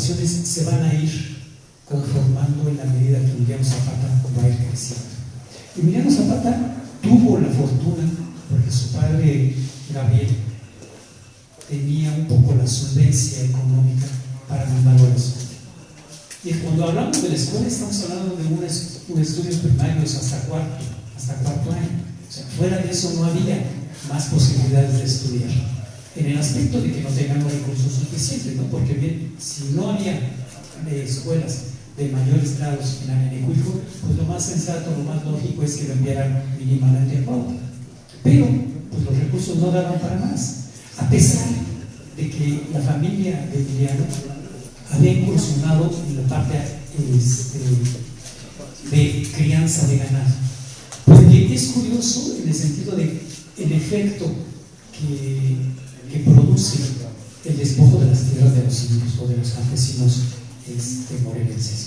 proporciones se van a ir conformando en la medida que Emiliano Zapata va a ir creciendo. Emiliano Zapata tuvo la fortuna, porque su padre Gabriel tenía un poco la solvencia económica para mandarlo a la escuela. Y cuando hablamos de la escuela, estamos hablando de un estudios primarios hasta cuarto año. O sea, fuera de eso no había más posibilidades de estudiar. En el aspecto de que no tengan los recursos suficientes, ¿no? Porque bien, si no había escuelas de mayores grados en Anenecuilco, pues lo más sensato, lo más lógico es que lo enviaran mínimamente a Cuautla. Pero pues los recursos no daban para más, a pesar de que la familia de Emiliano había incursionado en la parte de crianza de ganado. Porque es curioso en el sentido de el efecto que produce el despojo de las tierras de los indios o de los campesinos morelenses.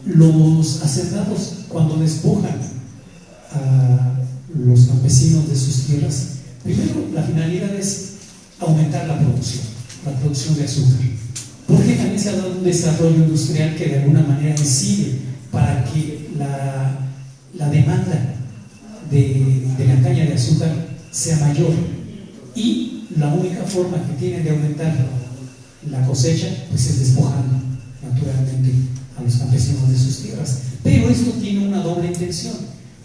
Los hacendados, cuando despojan a los campesinos de sus tierras, primero la finalidad es aumentar la producción de azúcar, porque también se ha dado un desarrollo industrial que de alguna manera incide para que la demanda de la caña de azúcar sea mayor, y la única forma que tienen de aumentar la cosecha pues es despojando naturalmente a los campesinos de sus tierras. Pero esto tiene una doble intención,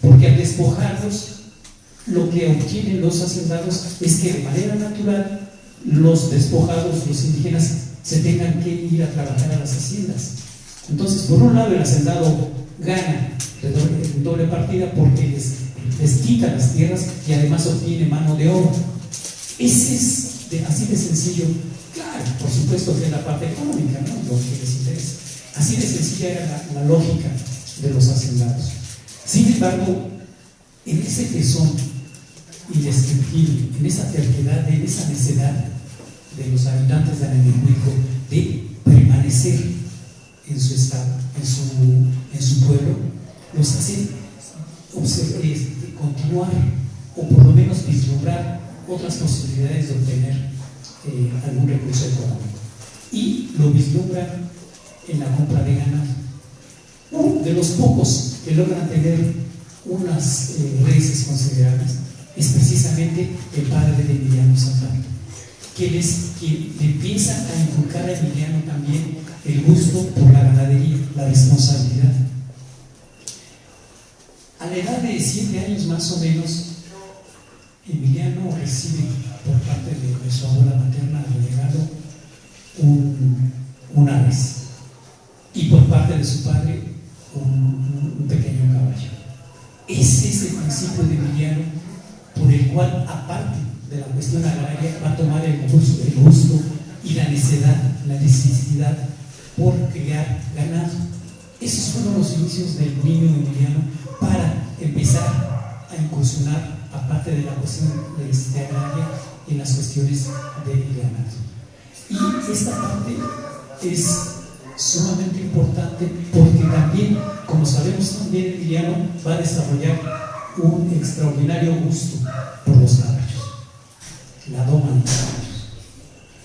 porque al despojarlos, lo que obtienen los hacendados es que de manera natural los despojados, los indígenas, se tengan que ir a trabajar a las haciendas. Entonces, por un lado, el hacendado gana en doble partida porque les quita las tierras y además obtiene mano de obra. Ese es así de sencillo. Claro, por supuesto que es la parte económica, ¿no? Lo que les interesa. Así de sencilla era la lógica de los hacendados. Sin embargo, en ese tesón indescriptible, en esa terquedad, en esa necedad de los habitantes de Anenecuilco de permanecer en su estado, en su pueblo, los hace continuar o por lo menos vislumbrar otras posibilidades de obtener algún recurso económico, y lo vislumbran en la compra de ganado. Uno de los pocos que logran tener unas reses considerables es precisamente el padre de Emiliano Zapata, que le empieza a inculcar a Emiliano también el gusto por la ganadería, la responsabilidad. A la edad de 7 años más o menos, Emiliano recibe por parte de su abuela materna relegado una res, y por parte de su padre un pequeño caballo. Ese es el principio de Emiliano, por el cual, aparte de la cuestión agraria, va a tomar el gusto y la necesidad por criar ganado. Esos fueron los inicios del niño Emiliano para empezar a incursionar, aparte de la cuestión agraria, en las cuestiones de ganado. Y esta parte es sumamente importante porque también, como sabemos, también Emiliano va a desarrollar un extraordinario gusto por los caballos, la doma de caballos.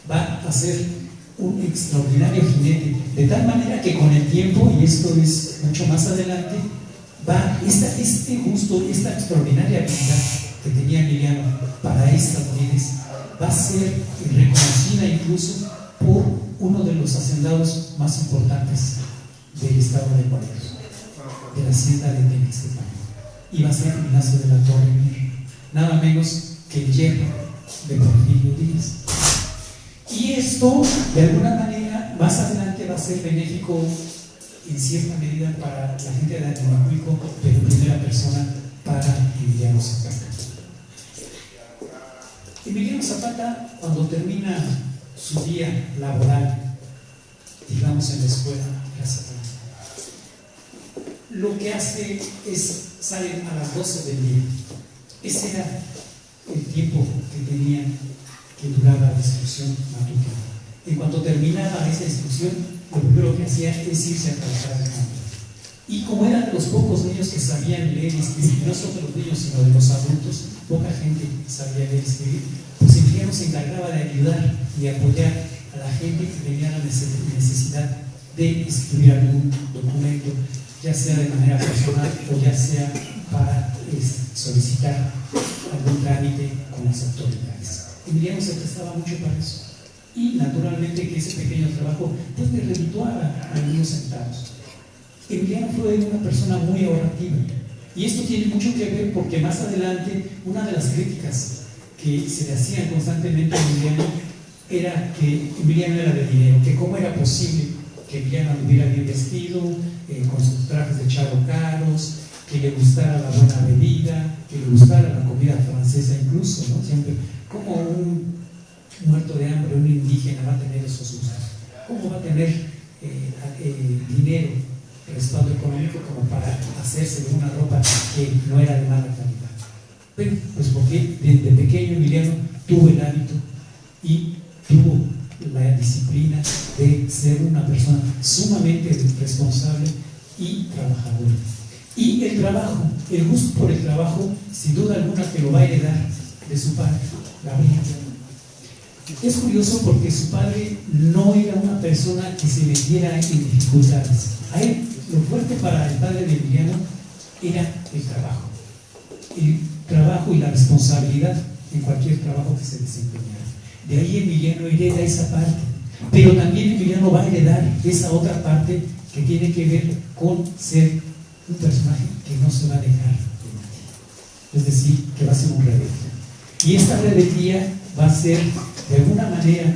Va a ser un extraordinario jinete, de tal manera que con el tiempo, y esto es mucho más adelante, este gusto, esta extraordinaria habilidad que tenía Emiliano para estas lides va a ser reconocida incluso por uno de los hacendados más importantes del estado de Morelos, de la hacienda de Temixtepán, y va a ser Ignacio de la Torre Mier, nada menos que el yerno de Porfirio Díaz. Y esto, de alguna manera, más adelante va a ser benéfico en cierta medida para la gente de Anenecuilco, pero en primera persona para Emiliano Zapata. Emiliano Zapata, cuando termina su día laboral, digamos en la escuela, lo que hace es salir a las 12 del día. Ese era el tiempo que tenía, que duraba la instrucción matutina. En cuanto terminaba esa instrucción, lo primero que hacía es irse a trabajar al campo. Y como eran de los pocos niños que sabían leer y escribir, no solo de los niños, sino de los adultos, poca gente sabía leer y escribir, pues Emiliano se encargaba de ayudar y apoyar a la gente que tenía la necesidad de escribir algún documento, ya sea de manera personal o ya sea para solicitar algún trámite con las autoridades. Emiliano se prestaba mucho para eso. Y naturalmente que ese pequeño trabajo pues le redituaba algunos centavos. Emiliano fue una persona muy ahorrativa. Y esto tiene mucho que ver porque más adelante una de las críticas que se le hacían constantemente a Emiliano era que Emiliano era de dinero, que cómo era posible que Emiliano anduviera bien vestido, con sus trajes de charro caros, que le gustara la buena bebida, que le gustara la comida francesa incluso, ¿no? Siempre, como un muerto de hambre, un indígena va a tener esos gustos. ¿Cómo va a tener dinero, respaldo económico como para hacerse de una ropa que no era de mala calidad? Pero, pues porque desde pequeño Emiliano tuvo el hábito y tuvo la disciplina de ser una persona sumamente responsable y trabajadora. Y el trabajo, el gusto por el trabajo, sin duda alguna que lo va a heredar de su padre, Gabriel. Es curioso porque su padre no era una persona que se metiera en dificultades. A él, lo fuerte para el padre de Emiliano era el trabajo y la responsabilidad en cualquier trabajo que se desempeñara. De ahí Emiliano hereda esa parte, pero también Emiliano va a heredar esa otra parte que tiene que ver con ser un personaje que no se va a dejar de nadie, es decir, que va a ser un rebelde. Y esta rebeldía va a ser de alguna manera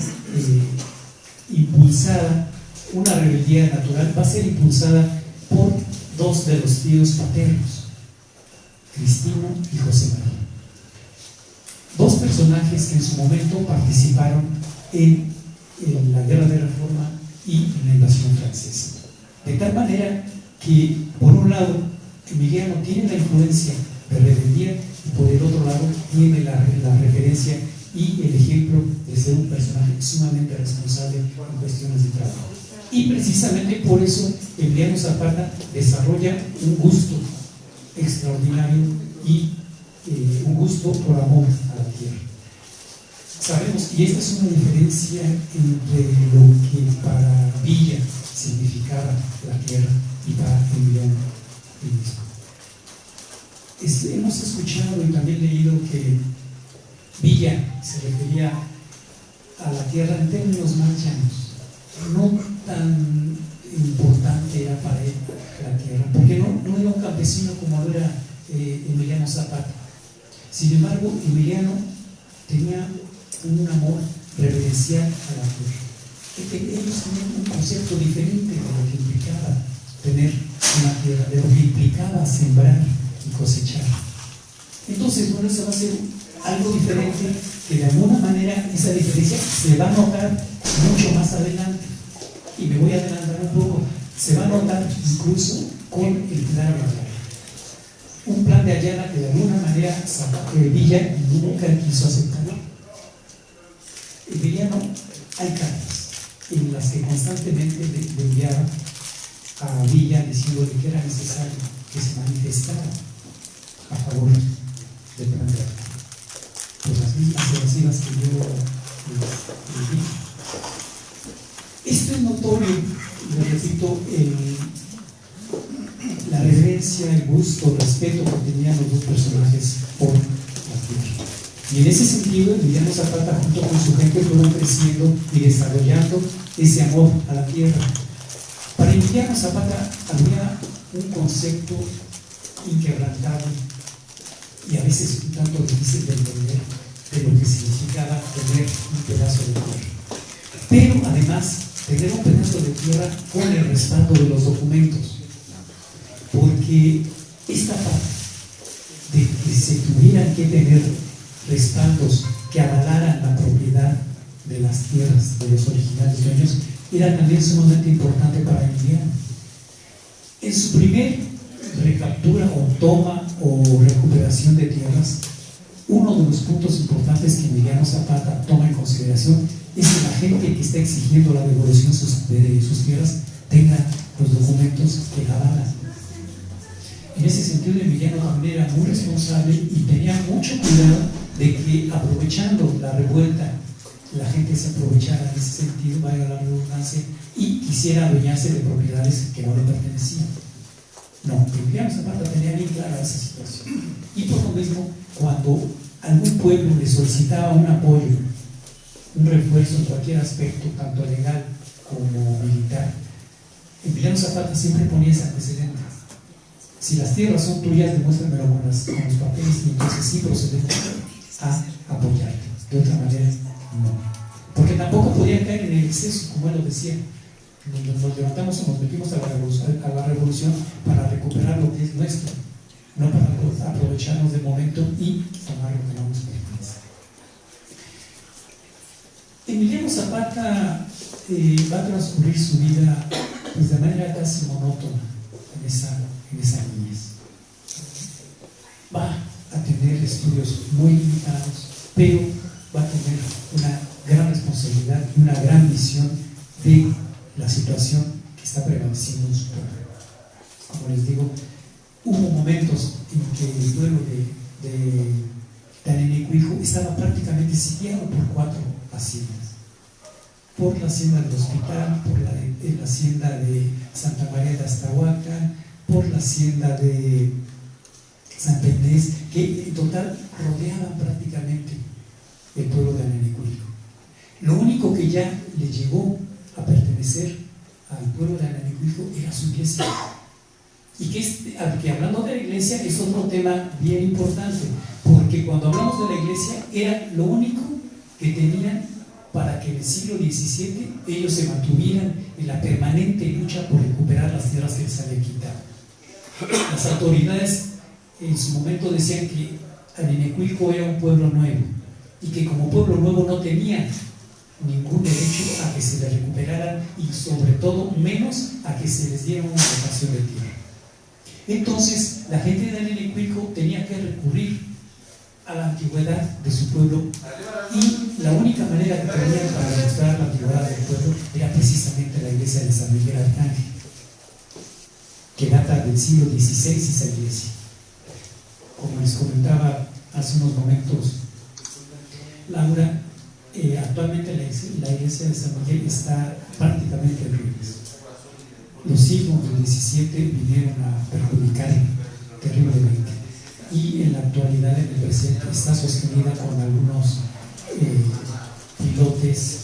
impulsada, una rebeldía natural, va a ser impulsada por dos de los tíos paternos, Cristino y José María. Dos personajes que en su momento participaron en la Guerra de Reforma y en la invasión francesa. De tal manera que, por un lado, Emiliano tiene la influencia de rebeldía y por el otro lado tiene la referencia y el ejemplo de ser un personaje sumamente responsable en cuestiones de trabajo. Y precisamente por eso Emiliano Zapata desarrolla un gusto extraordinario y un gusto por amor a la tierra. Sabemos, y esta es una diferencia entre lo que para Villa significaba la tierra y para Emiliano mismo. Hemos escuchado y también leído que Villa se refería a la tierra en términos más llanos. No tan importante era para él la tierra, porque no era un campesino como lo era Emiliano Zapata. Sin embargo, Emiliano tenía un amor reverencial a la tierra. Ellos tenían un concepto diferente de lo que implicaba tener una tierra, de lo que implicaba sembrar y cosechar. Entonces, bueno, eso va a ser algo diferente, que de alguna manera esa diferencia se va a notar mucho más adelante. Y me voy a adelantar un poco. Se va a notar incluso con el plan de Ayala. Un plan de Ayala que de alguna manera Villa nunca quiso aceptar. Emiliano, hay cartas en las que constantemente le enviaba a Villa diciéndole que era necesario que se manifestara a favor del plan de Ayala. Por las mismas evasivas que yo les dije. Esto es notorio, le repito, la reverencia, el gusto, el respeto que tenían los dos personajes por la tierra. Y en ese sentido, Emiliano Zapata junto con su gente fueron creciendo y desarrollando ese amor a la tierra. Para Emiliano Zapata había un concepto inquebrantable y a veces un tanto difícil de entender de lo que significaba tener un pedazo de tierra. Pero además, tener un pedazo de tierra con el respaldo de los documentos, porque esta parte de que se tuvieran que tener respaldos que avalaran la propiedad de las tierras de los originales dueños era también sumamente importante para Emiliano. En su primer recaptura o toma o recuperación de tierras, uno de los puntos importantes que Emiliano Zapata toma en consideración es que la gente que está exigiendo la devolución de sus tierras tenga los documentos que la avalan. En ese sentido, Emiliano también era muy responsable y tenía mucho cuidado de que, aprovechando la revuelta la gente se aprovechara en ese sentido, vaya la redundancia, y quisiera adueñarse de propiedades que no le pertenecían. No, Emiliano Zapata tenía bien clara esa situación. Y por lo mismo, cuando algún pueblo le solicitaba un apoyo, un refuerzo en cualquier aspecto, tanto legal como militar, Emiliano Zapata siempre ponía ese antecedente. Si las tierras son tuyas, demuéstramelo con los papeles, y entonces sí procedemos a apoyarte. De otra manera, no. Porque tampoco podía caer en el exceso, como él lo decía. Nos levantamos o nos metimos a la revolución para recuperar lo que es nuestro, no para aprovecharnos del momento y tomar lo que no nos pertenece. Emiliano Zapata va a transcurrir su vida pues, de manera casi monótona en esa niñez. Va a tener estudios muy limitados, pero va a tener una gran responsabilidad y una gran visión de la situación que está prevaleciendo en su pueblo. Como les digo, hubo momentos en que el pueblo de Anenecuijo estaba prácticamente sitiado por 4 haciendas: por la hacienda del hospital, por la hacienda de Santa María de Aztahuaca, por la hacienda de Santa Inés, que en total rodeaban prácticamente el pueblo de Anenecuijo. Lo único que ya le llegó a pertenecer al pueblo de Anenecuijo era su iglesia. Y que hablando de la iglesia es otro tema bien importante, porque cuando hablamos de la iglesia era lo único que tenían para que en el siglo XVII ellos se mantuvieran en la permanente lucha por recuperar las tierras que les habían quitado. Las autoridades en su momento decían que Anenecuijo era un pueblo nuevo y que como pueblo nuevo no tenía ningún derecho a que se les recuperara y sobre todo menos a que se les diera una dotación de tierra. Entonces la gente de Anenecuijo tenía que recurrir a la antigüedad de su pueblo, y la única manera que tenían para demostrar la antigüedad del pueblo era precisamente la iglesia de San Miguel Arcángel, que data del siglo XVI esa iglesia. Como les comentaba hace unos momentos Laura, actualmente la iglesia de San Miguel está prácticamente en ruinas. Los sismos del 17 vinieron a perjudicar terriblemente, y en la actualidad, en el presente, está sostenida con algunos pilotes,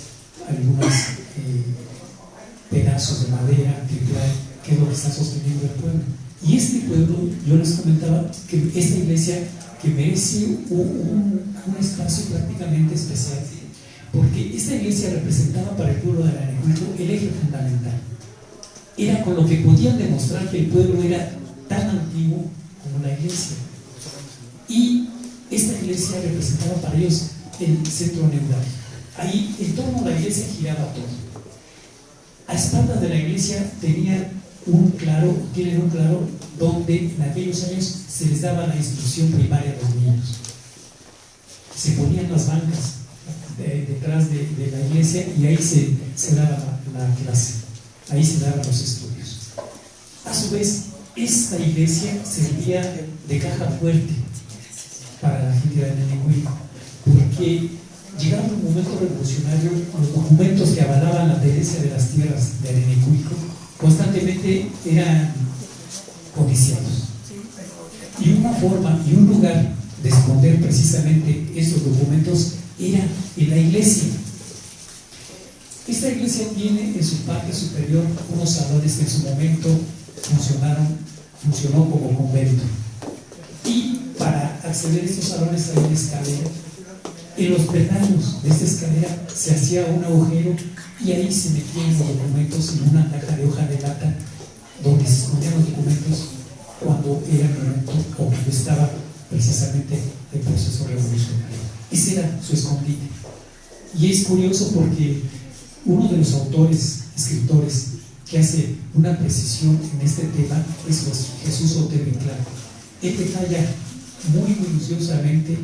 algunos pedazos de madera, que es lo que está sosteniendo el pueblo. Y este pueblo, yo les comentaba que esta iglesia que merece un espacio prácticamente especial, porque esta iglesia representaba para el pueblo de Anenecuijo el eje fundamental. Era con lo que podían demostrar que el pueblo era tan antiguo como la iglesia. Y esta iglesia representaba para ellos el centro neurálgico. Ahí, en torno a la iglesia, giraba todo. A espaldas de la iglesia tienen un claro donde en aquellos años se les daba la instrucción primaria a los niños. Se ponían las bancas detrás de la iglesia y ahí se daba la clase, ahí se daban los estudios. A su vez, esta iglesia servía de caja fuerte para la gente de Anenecuijo, porque llegaba un momento revolucionario, los documentos que avalaban la tenencia de las tierras de Anenecuijo constantemente eran codiciados. Y una forma y un lugar de esconder precisamente esos documentos era en la iglesia. Esta iglesia tiene en su parte superior unos salones que en su momento funcionó como convento. Y para acceder a estos salones hay una escalera. En los peldaños de esta escalera se hacía un agujero y ahí se metían los documentos en una caja de hoja de lata donde se escondían los documentos cuando era el momento o cuando estaba precisamente el proceso revolucionario. Ese era su escondite. Y es curioso porque uno de los escritores que hace una precisión en este tema es Jesús Otero Inclán. Él detalla muy minuciosamente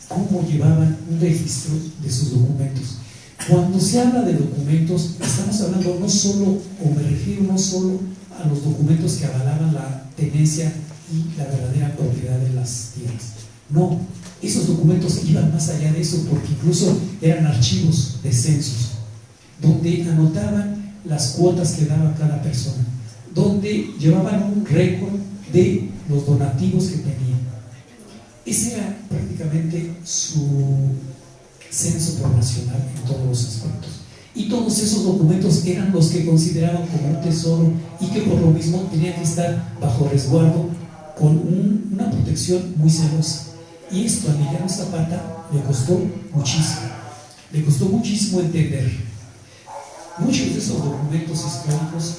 cómo llevaban un registro de sus documentos. Cuando se habla de documentos, estamos hablando no solo, o me refiero no solo a los documentos que avalaban la tenencia y la verdadera propiedad de las tierras, No, esos documentos iban más allá de eso, porque incluso eran archivos de censos, donde anotaban las cuotas que daba cada persona, donde llevaban un récord de los donativos que tenían. Ese era prácticamente su censo poblacional en todos los aspectos. Y todos esos documentos eran los que consideraban como un tesoro y que por lo mismo tenían que estar bajo resguardo con una protección muy celosa. Y esto a Emiliano Zapata le costó muchísimo entender. Muchos de esos documentos históricos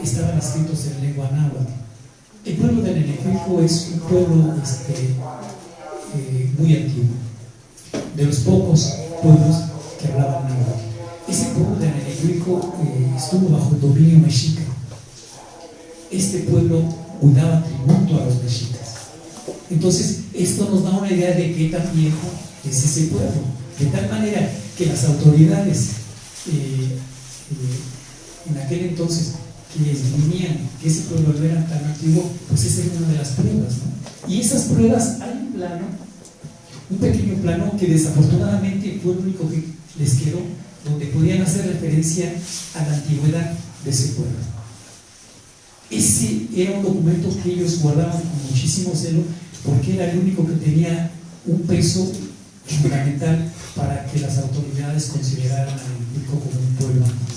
estaban escritos en lengua náhuatl. El pueblo de Anenecuilco es un pueblo muy antiguo, de los pocos pueblos que hablaban náhuatl. Ese pueblo de Anenecuilco estuvo bajo el dominio mexica. Este pueblo cuidaba tributo a los mexicas. Entonces, esto nos da una idea de qué tan viejo es ese pueblo, de tal manera que las autoridades en aquel entonces que definían que ese pueblo no era tan antiguo, pues esa era una de las pruebas, ¿no? Y esas pruebas, hay un plano, un pequeño plano que desafortunadamente fue el único que les quedó, donde podían hacer referencia a la antigüedad de ese pueblo. Ese era un documento que ellos guardaban con muchísimo celo, porque era el único que tenía un peso fundamental para que las autoridades consideraran a Anenecuilco como un pueblo antiguo.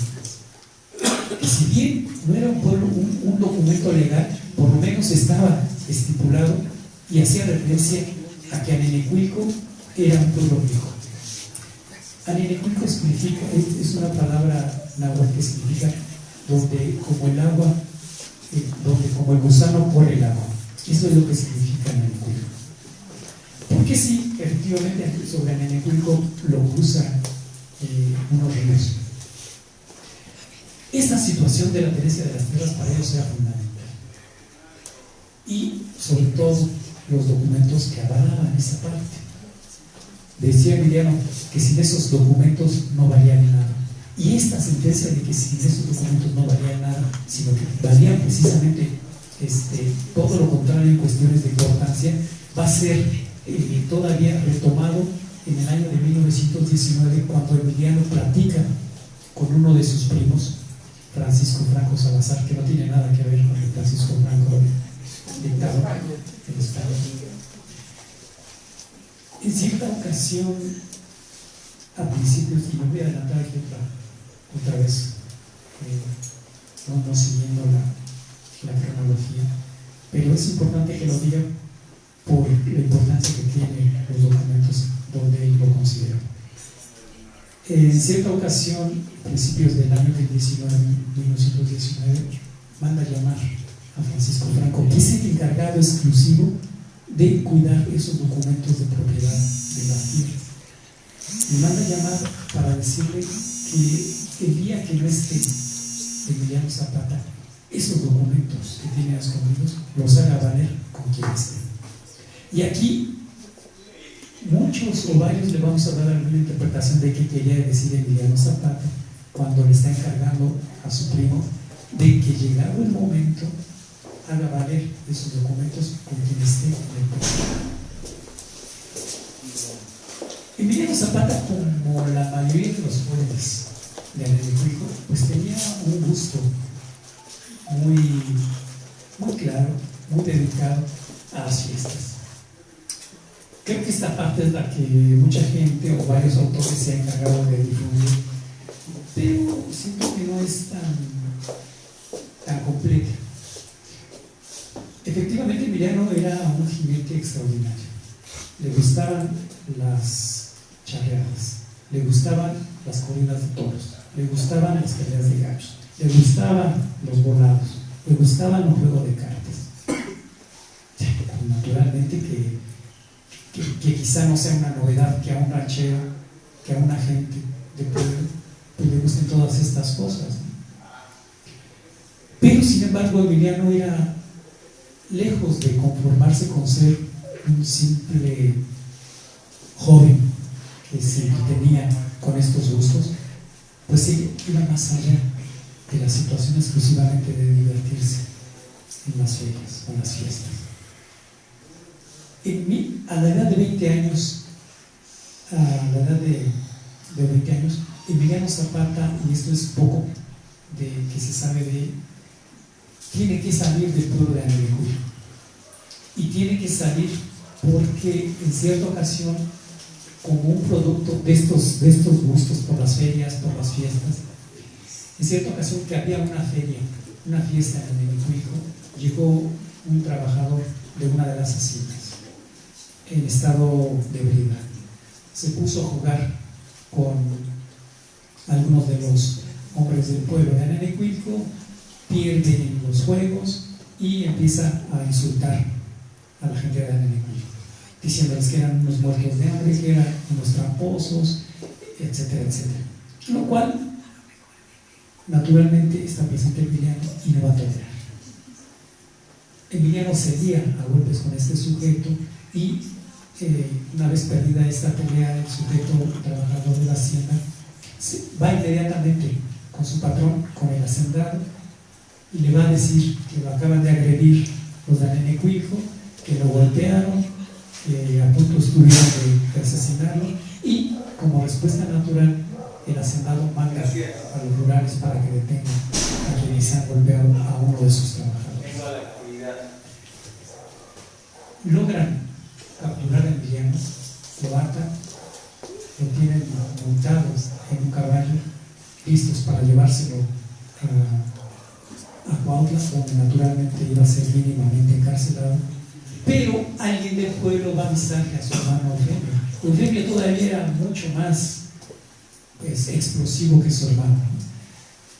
Y si bien no era un pueblo, un documento legal, por lo menos estaba estipulado y hacía referencia a que Anenecuilco era un pueblo viejo. Anenecuilco significa, es una palabra náhuatl que significa donde como el agua, donde como el gusano corre el agua. Eso es lo que significa Anenecuilco. Porque sí, efectivamente sobre Anenecuilco lo cruzan unos ríos. Esta situación de la tenencia de las tierras para ellos era fundamental. Y sobre todo los documentos que avalaban esa parte. Decía Emiliano que sin esos documentos no valían nada. Y esta sentencia de que sin esos documentos no valían nada, sino que valían precisamente todo lo contrario en cuestiones de importancia, va a ser todavía retomado en el año de 1919, cuando Emiliano platica con uno de sus primos, Francisco Franco Salazar, que no tiene nada que ver con el Francisco Franco dictador en España. En cierta ocasión, a principios, y me voy a adelantar aquí otra vez, no siguiendo la cronología, pero es importante que lo diga por la importancia que tienen los documentos donde él lo considera. En cierta ocasión, a principios del año 1919, manda a llamar a Francisco Franco, que es el encargado exclusivo de cuidar esos documentos de propiedad de las tierras. Me manda a llamar para decirle que el día que no esté Emiliano Zapata, esos documentos que tiene escondidos los haga valer con quien esté. Y aquí muchos o varios le vamos a dar alguna interpretación de qué quería decir Emiliano Zapata cuando le está encargando a su primo de que llegado el momento haga valer esos documentos con quien esté en el poder. Emiliano Zapata, como la mayoría de los jóvenes de Anenecuilco, pues tenía un gusto muy claro, muy dedicado a las fiestas. Creo que esta parte es la que mucha gente o varios autores se han encargado de difundir, pero siento que no es tan completa. Efectivamente, Emiliano era un jinete extraordinario. Le gustaban las charreadas, le gustaban las corridas de toros, le gustaban las peleas de gallos, le gustaban los volados, le gustaban los juegos de cartas. Naturalmente que quizá no sea una novedad que a un ranchero, que a una gente de pueblo, pues le gusten todas estas cosas, ¿no? Pero sin embargo, Emiliano era, lejos de conformarse con ser un simple joven que se entretenía con estos gustos, pues él iba más allá de la situación exclusivamente de divertirse en las ferias o en las fiestas. A la edad de 20 años, Emiliano Zapata, y esto es poco de que se sabe de él, tiene que salir del pueblo de Anenecuilco. Y tiene que salir porque en cierta ocasión, como un producto de estos gustos por las ferias, por las fiestas, en cierta ocasión que había una fiesta en Anenecuilco, llegó un trabajador de una de las haciendas en estado de ebriedad. Se puso a jugar con algunos de los hombres del pueblo de Anenecuilco, pierden los juegos y empieza a insultar a la gente de Anenecuilco, diciéndoles que eran unos muertos de hambre, que eran unos tramposos, etcétera, etcétera. Lo cual, naturalmente, está presente Emiliano y no va a tolerar. Emiliano cedía a golpes con este sujeto y una vez perdida esta pelea, el sujeto trabajador de la hacienda va inmediatamente con su patrón, con el hacendado, y le va a decir que lo acaban de agredir los de Anenecuilco, que lo golpearon, que a punto estuvieron de asesinarlo, y como respuesta natural el hacendado manda a los rurales para que detengan a quienes han golpeado a uno de sus trabajadores. Logran capturar a Emiliano, lo atan, lo tienen montado en un caballo, listos para llevárselo a Cuautla, donde naturalmente iba a ser mínimamente encarcelado. Pero alguien del pueblo va a avisarle a su hermano Eufemio. Eufemio todavía era mucho más explosivo que su hermano.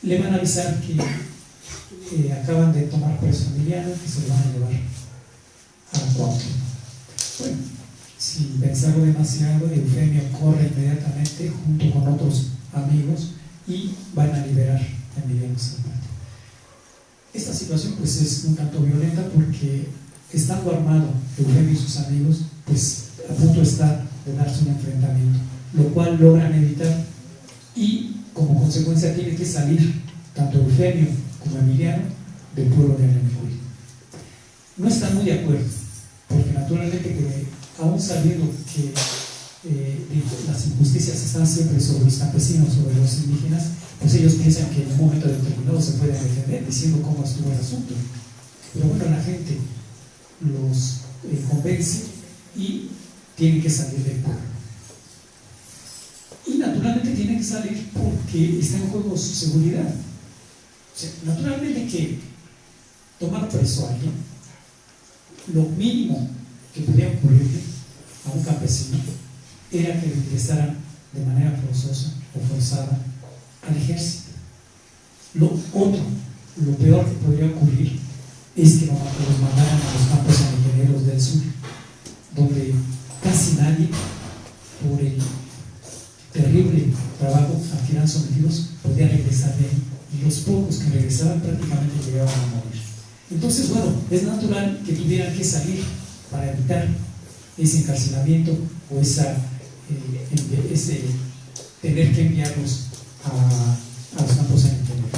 Le van a avisar que acaban de tomar preso a Emiliano, que se lo van a llevar a Cuautla. Bueno, sin pensarlo demasiado, Eufemio corre inmediatamente junto con otros amigos y van a liberar a Emiliano Zapata. Esta situación pues es un tanto violenta porque, estando armado Eufemio y sus amigos, pues a punto está de darse un enfrentamiento, lo cual logran evitar, y como consecuencia tiene que salir tanto Eufemio como Emiliano del pueblo de Anenecuilco. No están muy de acuerdo, porque naturalmente que aún sabiendo que las injusticias están siempre sobre los campesinos, sobre los indígenas, pues ellos piensan que en un momento determinado se pueden defender diciendo cómo estuvo el asunto. Pero bueno, la gente los convence y tienen que salir del pueblo. Y naturalmente tienen que salir porque está en juego su seguridad. O sea, naturalmente que tomar preso a alguien, lo mínimo que podía ocurrirle a un campesino era que lo ingresaran de manera forzosa o forzada al ejército. Lo otro, lo peor que podría ocurrir es que los mandaran a los campos ingenieros del sur, donde casi nadie, por el terrible trabajo a que eran sometidos, podía regresar de ahí, y los pocos que regresaban prácticamente llegaban a morir. Entonces, bueno, es natural que tuvieran que salir para evitar ese encarcelamiento o ese tener que enviarlos a los campos sanitarios.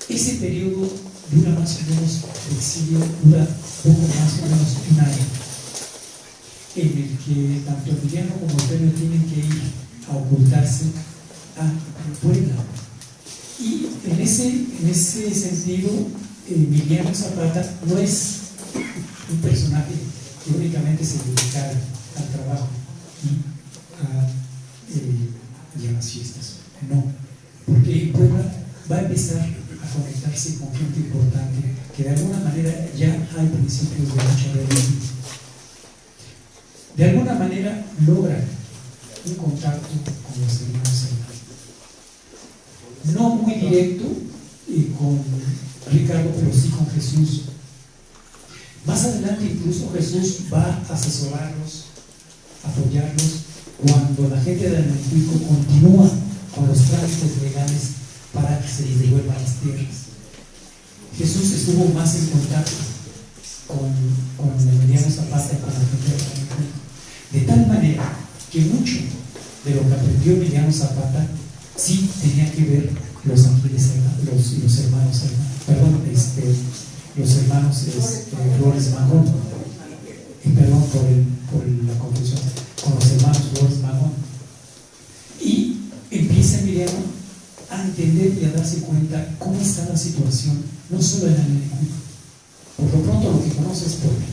Ese periodo dura más o menos, el exilio dura poco más o menos un año, en el que tanto Emiliano como Eufemio tienen que ir a ocultarse a Puebla. Y en ese sentido, Emiliano Zapata no es un personaje que únicamente se dedicara al trabajo y a las fiestas. No, porque en Puebla va a empezar a conectarse con gente importante que de alguna manera ya hay principios de lucha rebelde. De alguna manera logra un contacto con los hermanos hermanos. No muy directo con Ricardo, pero sí con Jesús. Más adelante incluso Jesús va a asesorarlos, apoyarlos, cuando la gente de Anenecuilco continúa con los trámites legales para que se les devuelvan las tierras. Jesús estuvo más en contacto con Emiliano Zapata y con la gente de Anenecuilco, de tal manera que mucho de lo que aprendió Emiliano Zapata sí tenía que ver los hermanos Flores Magón, la confusión con los hermanos Lourdes Magón. Y empieza Emiliano a entender y a darse cuenta cómo está la situación, no solo en Anelicuilco. Por lo pronto lo que conoce es Puebla.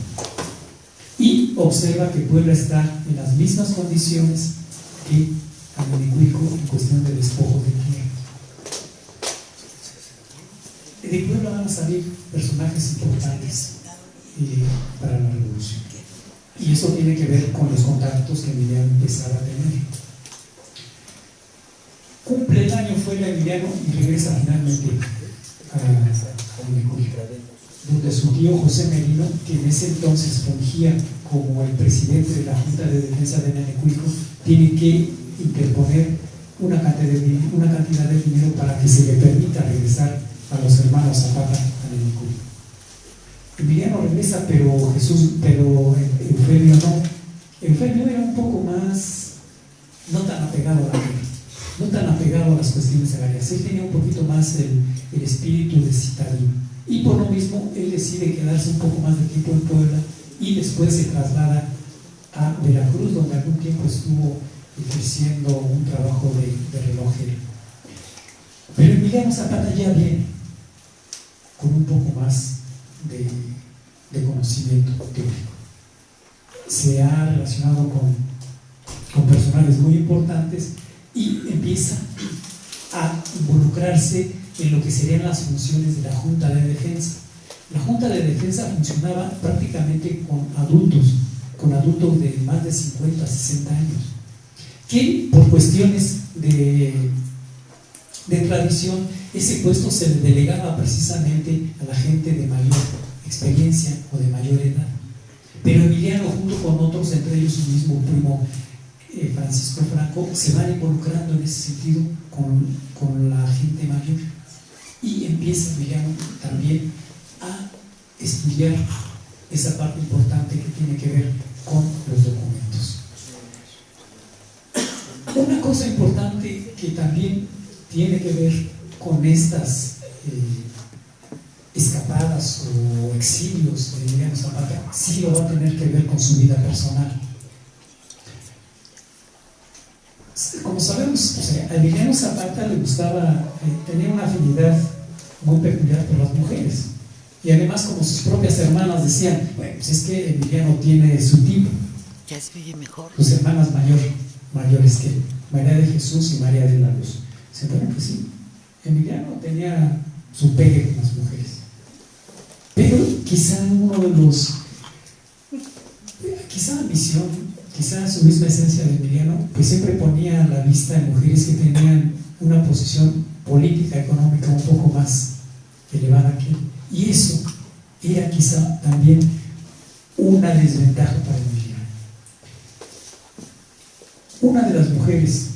Y observa que Puebla está en las mismas condiciones que Anelicuilco en cuestión de despojo de tierra. De Puebla van a salir personajes importantes para la revolución. Y eso tiene que ver con los contactos que Emiliano empezaba a tener. Cumple el año fuera Emiliano y regresa finalmente a Anelicuilco, donde su tío José Merino, que en ese entonces fungía como el presidente de la Junta de Defensa de Anelicuilco, tiene que interponer una cantidad de dinero para que se le permita regresar a los hermanos Zapata a Anelicuilco. Emiliano regresa, pero Eufemio no. Eufemio era un poco más, no tan apegado a la guerra, no tan apegado a las cuestiones agrarias. Él tenía un poquito más el espíritu de citadino. Y por lo mismo, él decide quedarse un poco más de tiempo en Puebla y después se traslada a Veracruz, donde algún tiempo estuvo ejerciendo un trabajo de relojero. Pero Emiliano Zapata ya viene con un poco más de conocimiento teórico. Se ha relacionado con personajes muy importantes y empieza a involucrarse en lo que serían las funciones de la Junta de Defensa. La Junta de Defensa funcionaba prácticamente con adultos de más de 50 a 60 años, que por cuestiones de tradición, ese puesto se le delegaba precisamente a la gente de mayor experiencia o de mayor edad. Pero Emiliano, junto con otros, entre ellos su mismo primo Francisco Franco, se van involucrando en ese sentido con la gente mayor. Y empieza Emiliano también a estudiar esa parte importante que tiene que ver con los documentos. Una cosa importante que también tiene que ver con estas escapadas o exilios de Emiliano Zapata, sí lo va a tener que ver con su vida personal. Como sabemos, a Emiliano Zapata le gustaba, tenía una afinidad muy peculiar por las mujeres. Y además, como sus propias hermanas decían, bueno, pues es que Emiliano tiene su tipo. Ya se oye mejor. Sus hermanas mayores que María de Jesús y María de la Luz. Bueno, pues sí, Emiliano tenía su pegue con las mujeres. Pero quizá quizá la misión, quizá su misma esencia de Emiliano, pues siempre ponía la vista en mujeres que tenían una posición política, económica un poco más elevada que él. Y eso era quizá también una desventaja para Emiliano. Una de las mujeres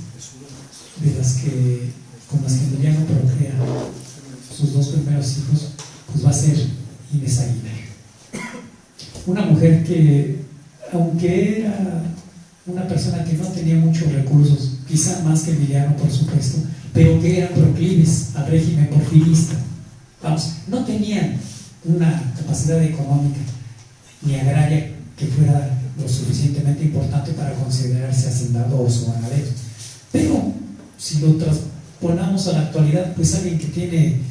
con las que Emiliano procrea sus dos primeros hijos, pues va a ser Inés Aguilar. Una mujer que, aunque era una persona que no tenía muchos recursos, quizá más que Emiliano, por supuesto, pero que eran proclives al régimen porfirista. Vamos, no tenían una capacidad económica ni agraria que fuera lo suficientemente importante para considerarse hacendados o ganaderos. Pero si lo transponamos a la actualidad, pues alguien que tiene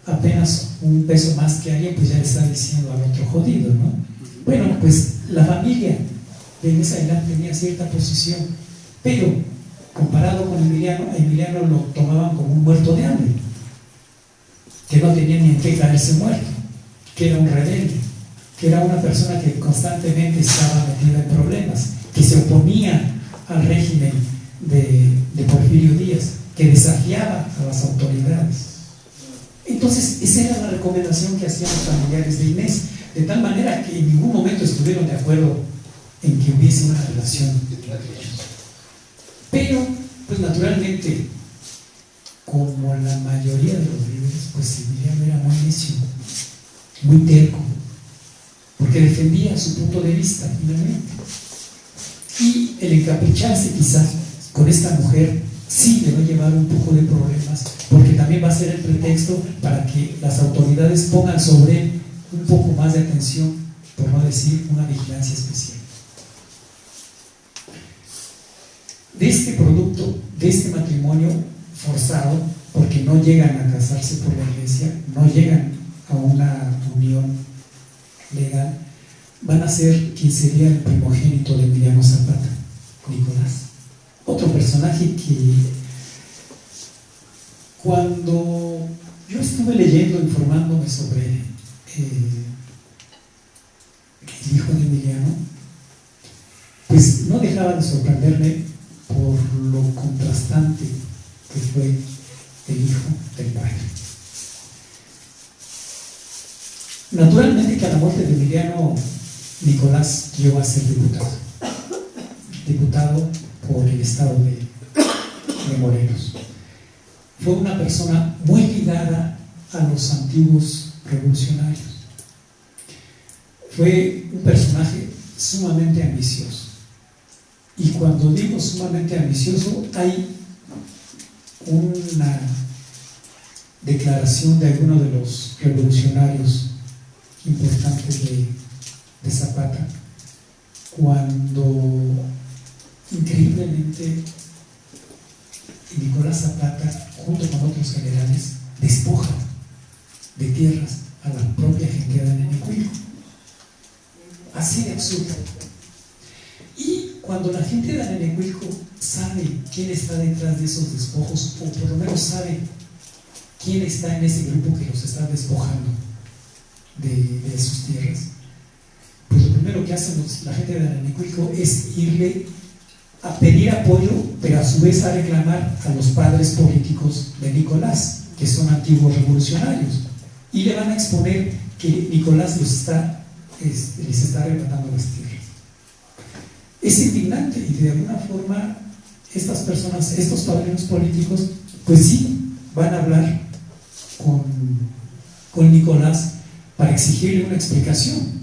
apenas un peso más que alguien, pues ya le está diciendo al otro jodido, ¿no? Bueno, pues la familia de Inés Aguilar tenía cierta posición, pero comparado con Emiliano, a Emiliano lo tomaban como un muerto de hambre, que no tenía ni en qué caerse muerto, que era un rebelde, que era una persona que constantemente estaba metida en problemas, que se oponía al régimen de Porfirio Díaz, que desafiaba a las autoridades. Entonces, esa era la recomendación que hacían los familiares de Inés, de tal manera que en ningún momento estuvieron de acuerdo en que hubiese una relación entre ellos. Pero, pues naturalmente, como la mayoría de los líderes, pues Emiliano era muy necio, muy terco, porque defendía su punto de vista finalmente. Y el encapricharse quizá con esta mujer sí le va a llevar un poco de problemas, porque también va a ser el pretexto para que las autoridades pongan sobre él un poco más de atención, por no decir una vigilancia especial. de este producto, de este matrimonio forzado, porque no llegan a casarse por la iglesia, no llegan a una unión legal, van a ser quien sería el primogénito de Emiliano Zapata, Nicolás. Otro personaje que cuando yo estuve leyendo, informándome sobre el hijo de Emiliano, pues no dejaba de sorprenderme por lo contrastante que fue el hijo del padre. Naturalmente que a la muerte de Emiliano, Nicolás llegó a ser diputado por el estado de Morelos. Fue una persona muy ligada a los antiguos revolucionarios. Fue un personaje sumamente ambicioso. Y cuando digo sumamente ambicioso, hay una declaración de alguno de los revolucionarios importantes de Zapata, cuando increíblemente Nicolás Zapata, junto con otros generales, despoja de tierras a la propia gente de Anenecuilco. Así de absurdo. Y cuando la gente de Anenecuilco sabe quién está detrás de esos despojos, o por lo menos sabe quién está en ese grupo que los está despojando de sus tierras, pues lo primero que hacen la gente de Anenecuilco es irle a pedir apoyo, pero a su vez a reclamar a los padres políticos de Nicolás, que son antiguos revolucionarios, y le van a exponer que Nicolás les está arrebatando las tierras. Es indignante, y de alguna forma estas personas, estos padrinos políticos, pues sí, van a hablar con Nicolás para exigirle una explicación.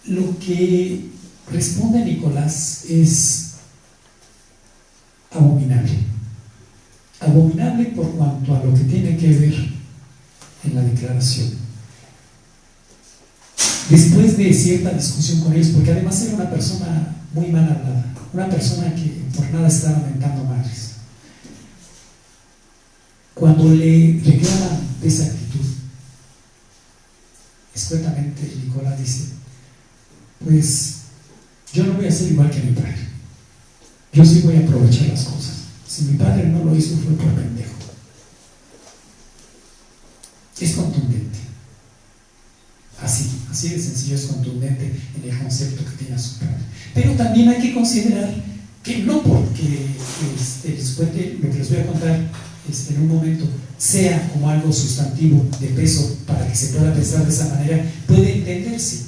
Lo que responde Nicolás es abominable. Abominable por cuanto a lo que tiene que ver en la declaración. Después de cierta discusión con ellos, porque además era una persona muy mal hablada, una persona que por nada estaba mentando madres. Cuando le reclaman esa actitud, escuetamente Nicolás dice: pues yo no voy a ser igual que mi padre, yo sí voy a aprovechar las cosas. Si mi padre no lo hizo, fue por pendejo. Es contundente, así de sencillo, es contundente en el concepto que tiene a su padre. Pero también hay que considerar que no porque les cuente lo que les voy a contar en un momento sea como algo sustantivo de peso para que se pueda pensar de esa manera, puede entenderse.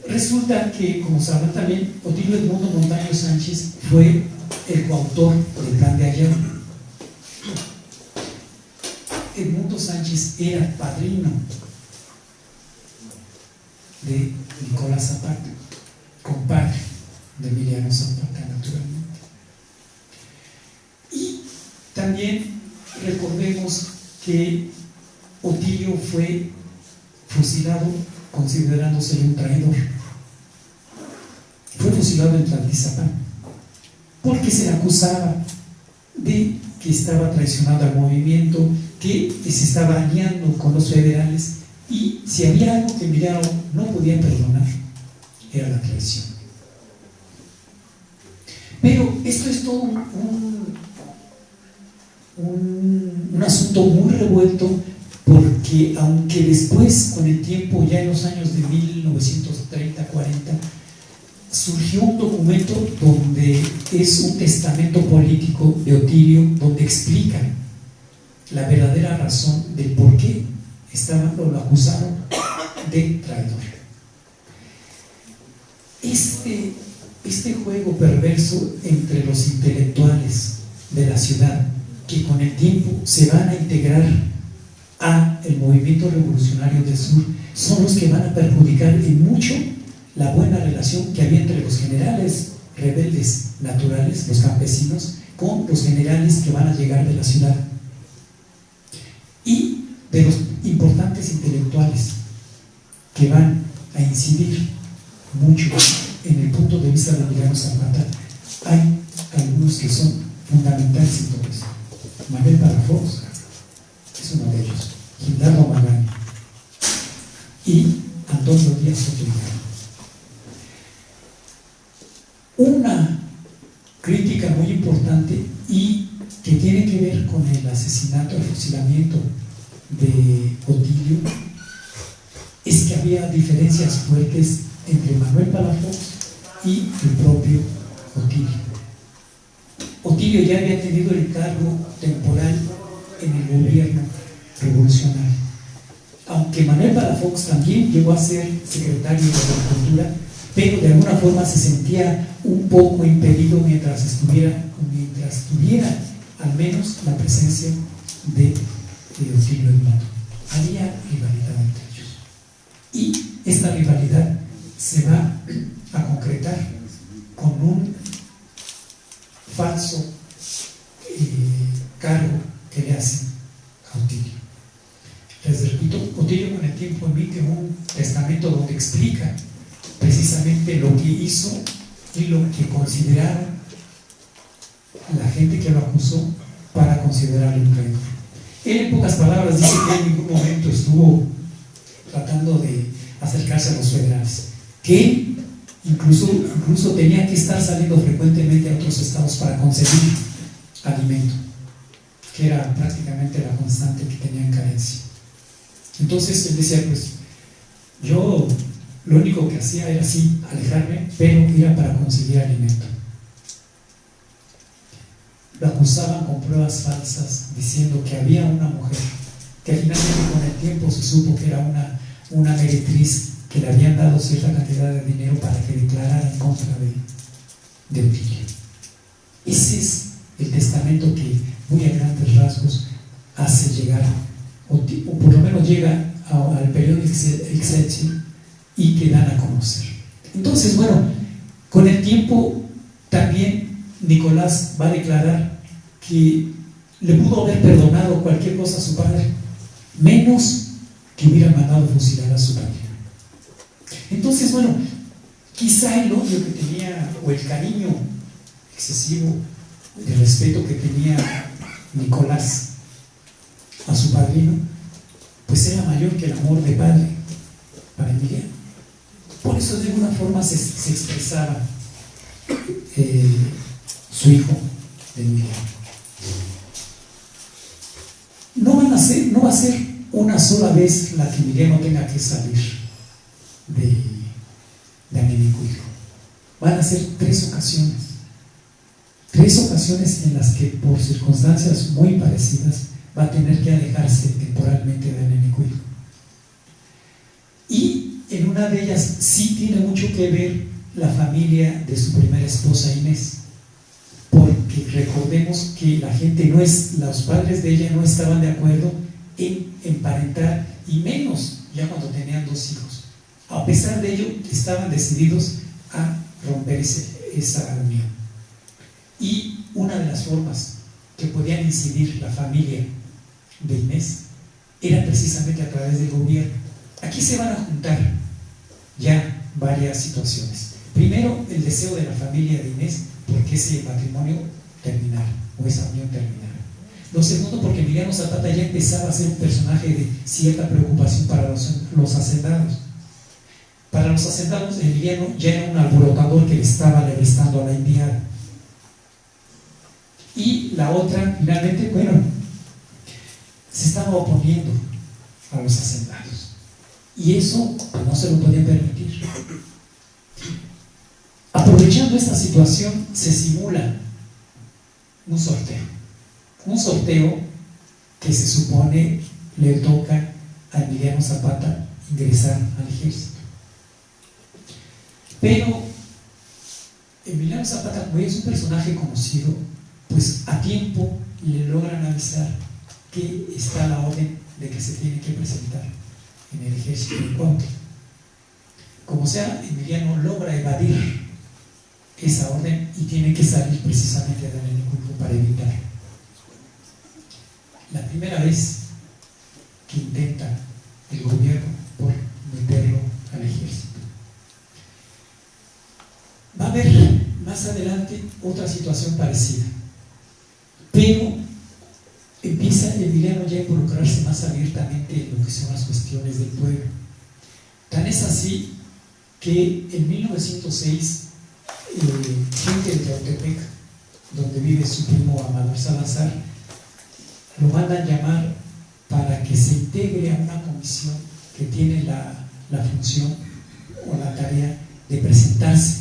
Resulta que, como sabrán también, Otilio Edmundo Montaño Sánchez fue el coautor del Plan de Ayala. Edmundo Sánchez era padrino de Nicolás Zapata, compadre de Emiliano Zapata, naturalmente. Y también recordemos que Otilio fue fusilado considerándose un traidor. Fue fusilado en Tlaltizapán porque se le acusaba de que estaba traicionando al movimiento, que se estaba aliando con los federales, y si había algo que Emiliano no podía perdonar, era la traición. Pero esto es todo un asunto muy revuelto, porque aunque después, con el tiempo, ya en los años de 1930-40, surgió un documento donde es un testamento político de Otilio, donde explica la verdadera razón de por qué lo acusaron de traidor. Este juego perverso entre los intelectuales de la ciudad, que con el tiempo se van a integrar a el movimiento revolucionario del sur, son los que van a perjudicar en mucho la buena relación que había entre los generales rebeldes naturales, los campesinos, con los generales que van a llegar de la ciudad, y de los importantes intelectuales que van a incidir mucho en el punto de vista de Emiliano Zapata, hay algunos que son fundamentales en todo eso. Manuel Palafox es uno de ellos, Gildardo Magaña y Antonio Díaz Otorino. Una crítica muy importante y que tiene que ver con el asesinato, el fusilamiento de Otilio, es que había diferencias fuertes entre Manuel Palafox y el propio Otilio. Otilio ya había tenido el cargo temporal en el gobierno revolucionario, aunque Manuel Palafox también llegó a ser secretario de Agricultura, pero de alguna forma se sentía un poco impedido mientras tuviera al menos la presencia de Otilio Eduardo. Había rivalidad entre ellos. Y esta rivalidad se va a concretar con un falso cargo que le hacen a Otilio. Les repito, Otilio con el tiempo emite un testamento donde explica precisamente lo que hizo y lo que consideraron la gente que lo acusó para considerarlo un traidor. Él, en pocas palabras, dice que en ningún momento estuvo tratando de acercarse a los federales, que incluso tenía que estar saliendo frecuentemente a otros estados para conseguir alimento, que era prácticamente la constante que tenía en carencia. Entonces él decía, pues yo lo único que hacía era así, alejarme, pero era para conseguir alimento. Lo acusaban con pruebas falsas, diciendo que había una mujer, que finalmente con el tiempo se supo que era una meretriz, que le habían dado cierta cantidad de dinero para que declarara en contra de Otilio. Ese es el testamento que muy a grandes rasgos hace llegar, o por lo menos llega al periódico Excelsior, y que dan a conocer. Entonces, bueno, con el tiempo también Nicolás va a declarar que le pudo haber perdonado cualquier cosa a su padre, menos que hubiera mandado fusilar a su padre. Entonces, bueno, quizá el odio que tenía, o el cariño excesivo, el respeto que tenía Nicolás a su padrino, pues era mayor que el amor de padre para Emiliano. Por eso de alguna forma se expresaba su hijo de Emiliano. No va a ser una sola vez la que Emiliano tenga que salir de Aminicuilco. Van a ser 3 ocasiones. 3 ocasiones en las que por circunstancias muy parecidas va a tener que alejarse temporalmente de Aminicuilco. Y en una de ellas sí tiene mucho que ver la familia de su primera esposa Inés, porque recordemos que los padres de ella no estaban de acuerdo en emparentar, y menos ya cuando tenían 2 hijos. A pesar de ello, estaban decididos a romper esa unión. Y una de las formas que podían incidir la familia de Inés era precisamente a través del gobierno. Aquí se van a juntar ya varias situaciones. Primero, el deseo de la familia de Inés porque ese matrimonio terminara, o esa unión terminara. Lo segundo, porque Emiliano Zapata ya empezaba a ser un personaje de cierta preocupación para los hacendados. Para los hacendados, Emiliano ya era un alborotador que le estaba revistando a la enviada. Y la otra, finalmente, bueno, se estaba oponiendo a los hacendados. Y eso pues, no se lo podía permitir. Aprovechando esta situación, se simula un sorteo. Un sorteo que se supone le toca a Emiliano Zapata ingresar al ejército. Pero Emiliano Zapata, como es un personaje conocido, pues a tiempo le logran avisar que está la orden de que se tiene que presentar en el ejército de Cuautla. Como sea, Emiliano logra evadir esa orden y tiene que salir precisamente de Aminicuilco para evitar. La primera vez que intenta el gobierno por meterlo al ejército. adelante otra situación parecida, pero empieza Emiliano ya a involucrarse más abiertamente en lo que son las cuestiones del pueblo. Tan es así que en 1906 gente de Yautepec, donde vive su primo Amador Salazar, lo mandan llamar para que se integre a una comisión que tiene la función o la tarea de presentarse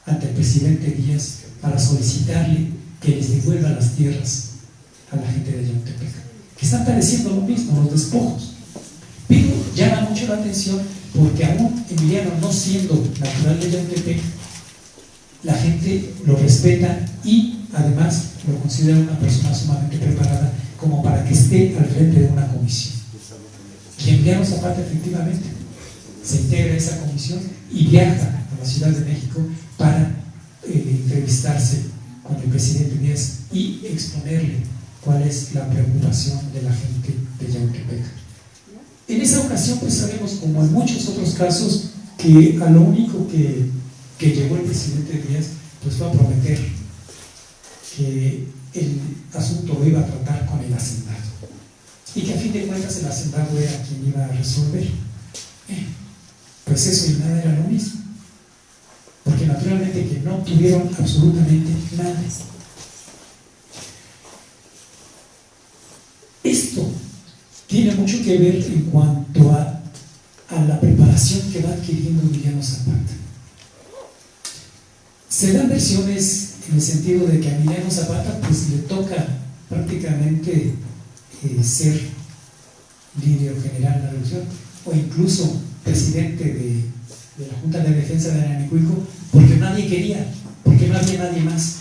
ante el presidente Díaz para solicitarle que les devuelva las tierras a la gente de Yautepec, que están padeciendo lo mismo, los despojos. Pero llama mucho la atención porque aún Emiliano, no siendo natural de Yautepec, la gente lo respeta y además lo considera una persona sumamente preparada como para que esté al frente de una comisión. Y Emiliano Zapata efectivamente se integra a esa comisión y viaja a la Ciudad de México para entrevistarse con el presidente Díaz y exponerle cuál es la preocupación de la gente de Yautepec. En esa ocasión, pues sabemos, como en muchos otros casos, que a lo único que llegó el presidente Díaz pues fue a prometer que el asunto lo iba a tratar con el hacendado y que a fin de cuentas el hacendado era quien iba a resolver. Pues eso y nada era lo mismo, porque naturalmente que no obtuvieron absolutamente nada. Esto tiene mucho que ver en cuanto a la preparación que va adquiriendo Emiliano Zapata. Se dan versiones en el sentido de que a Emiliano Zapata pues le toca prácticamente ser líder general de la revolución o incluso presidente de la Junta de Defensa de Anamicuilco, porque nadie quería, porque no había nadie más.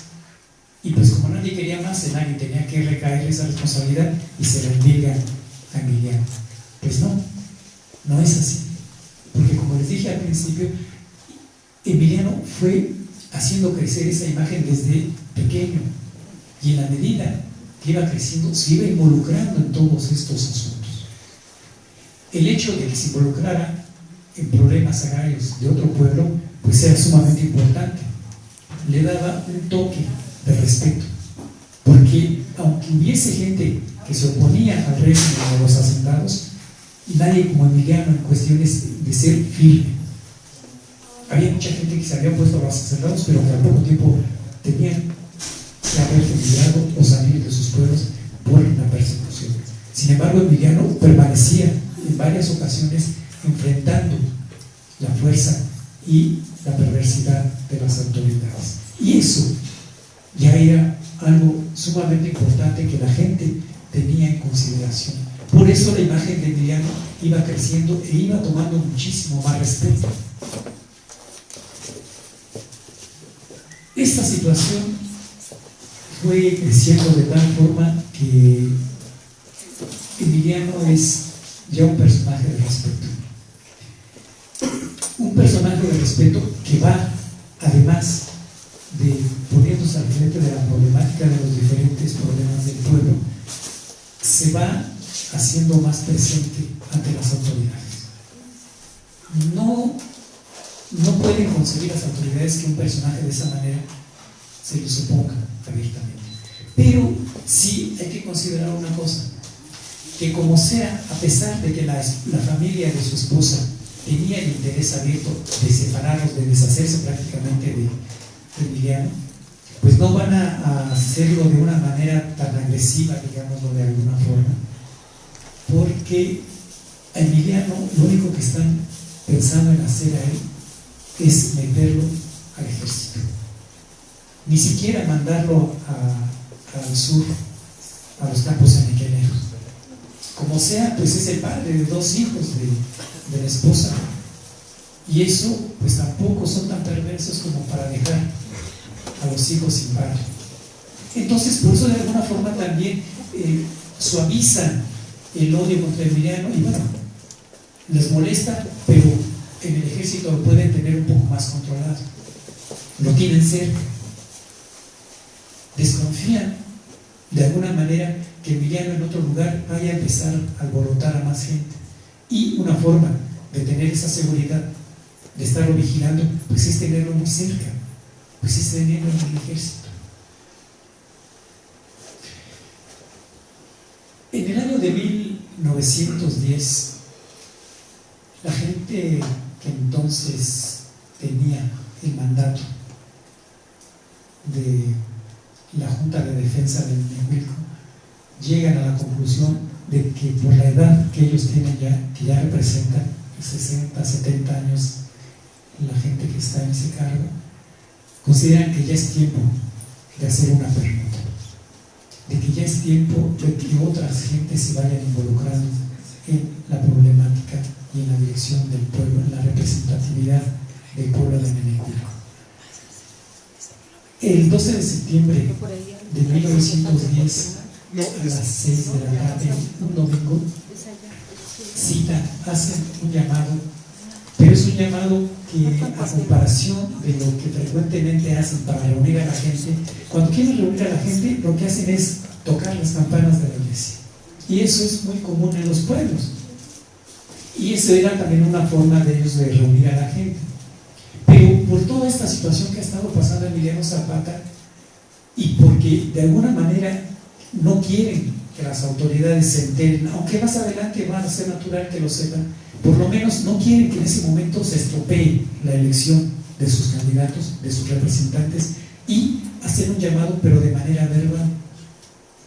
Y pues como nadie quería más, en alguien tenía que recaer esa responsabilidad y se la envidia a Emiliano. Pues no es así, porque como les dije al principio, Emiliano fue haciendo crecer esa imagen desde pequeño y en la medida que iba creciendo se iba involucrando en todos estos asuntos. El hecho de que se involucrara en problemas agrarios de otro pueblo pues era sumamente importante, le daba un toque de respeto, porque aunque hubiese gente que se oponía al régimen de los hacendados, nadie como Emiliano en cuestiones de ser firme. Había mucha gente que se había opuesto a los hacendados, pero que al poco tiempo tenían que haber emigrado o salir de sus pueblos por la persecución. Sin embargo, Emiliano permanecía en varias ocasiones enfrentando la fuerza y la perversidad de las autoridades. Y eso ya era algo sumamente importante que la gente tenía en consideración. Por eso la imagen de Emiliano iba creciendo e iba tomando muchísimo más respeto. Esta situación fue creciendo de tal forma que Emiliano es ya un personaje de respeto. Un personaje de respeto que va, además de poniéndose al frente de la problemática de los diferentes problemas del pueblo, se va haciendo más presente ante las autoridades. No pueden concebir las autoridades que un personaje de esa manera se les oponga abiertamente. Pero sí hay que considerar una cosa, que como sea, a pesar de que la familia de su esposa tenía el interés abierto de separarlos, de deshacerse prácticamente de Emiliano, pues no van a hacerlo de una manera tan agresiva, digámoslo de alguna forma, porque a Emiliano lo único que están pensando en hacer a él es meterlo al ejército, ni siquiera mandarlo al sur, a los campos aniquileros. Como sea, pues es el padre de 2 hijos de la esposa, y eso pues tampoco son tan perversos como para dejar a los hijos sin padre. Entonces por eso de alguna forma también suavizan el odio contra Emiliano, y bueno, les molesta, pero en el ejército lo pueden tener un poco más controlado, lo tienen cerca, desconfían de alguna manera que Emiliano en otro lugar vaya a empezar a alborotar a más gente, y una forma de tener esa seguridad, de estarlo vigilando, pues es tenerlo muy cerca, pues es teniendo en el ejército. En el año de 1910, la gente que entonces tenía el mandato de la Junta de Defensa del Nenehuilco llegan a la conclusión de que por la edad que ellos tienen ya, que ya representan 60, 70 años, la gente que está en ese cargo, consideran que ya es tiempo de hacer una permuta, de que ya es tiempo de que otras gentes se vayan involucrando en la problemática y en la dirección del pueblo, en la representatividad del pueblo de Nenehuilco. El 12 de septiembre de 1910, a las 6 de la tarde, un domingo, hacen un llamado, pero es un llamado que, a comparación de lo que frecuentemente hacen para reunir a la gente, cuando quieren reunir a la gente, lo que hacen es tocar las campanas de la iglesia. Y eso es muy común en los pueblos. Y eso era también una forma de ellos de reunir a la gente. Pero por toda esta situación que ha estado pasando Emiliano Zapata, y porque de alguna manera no quieren que las autoridades se enteren, aunque más adelante van a ser natural que lo sepan, por lo menos no quieren que en ese momento se estropee la elección de sus candidatos, de sus representantes, y hacer un llamado, pero de manera verbal,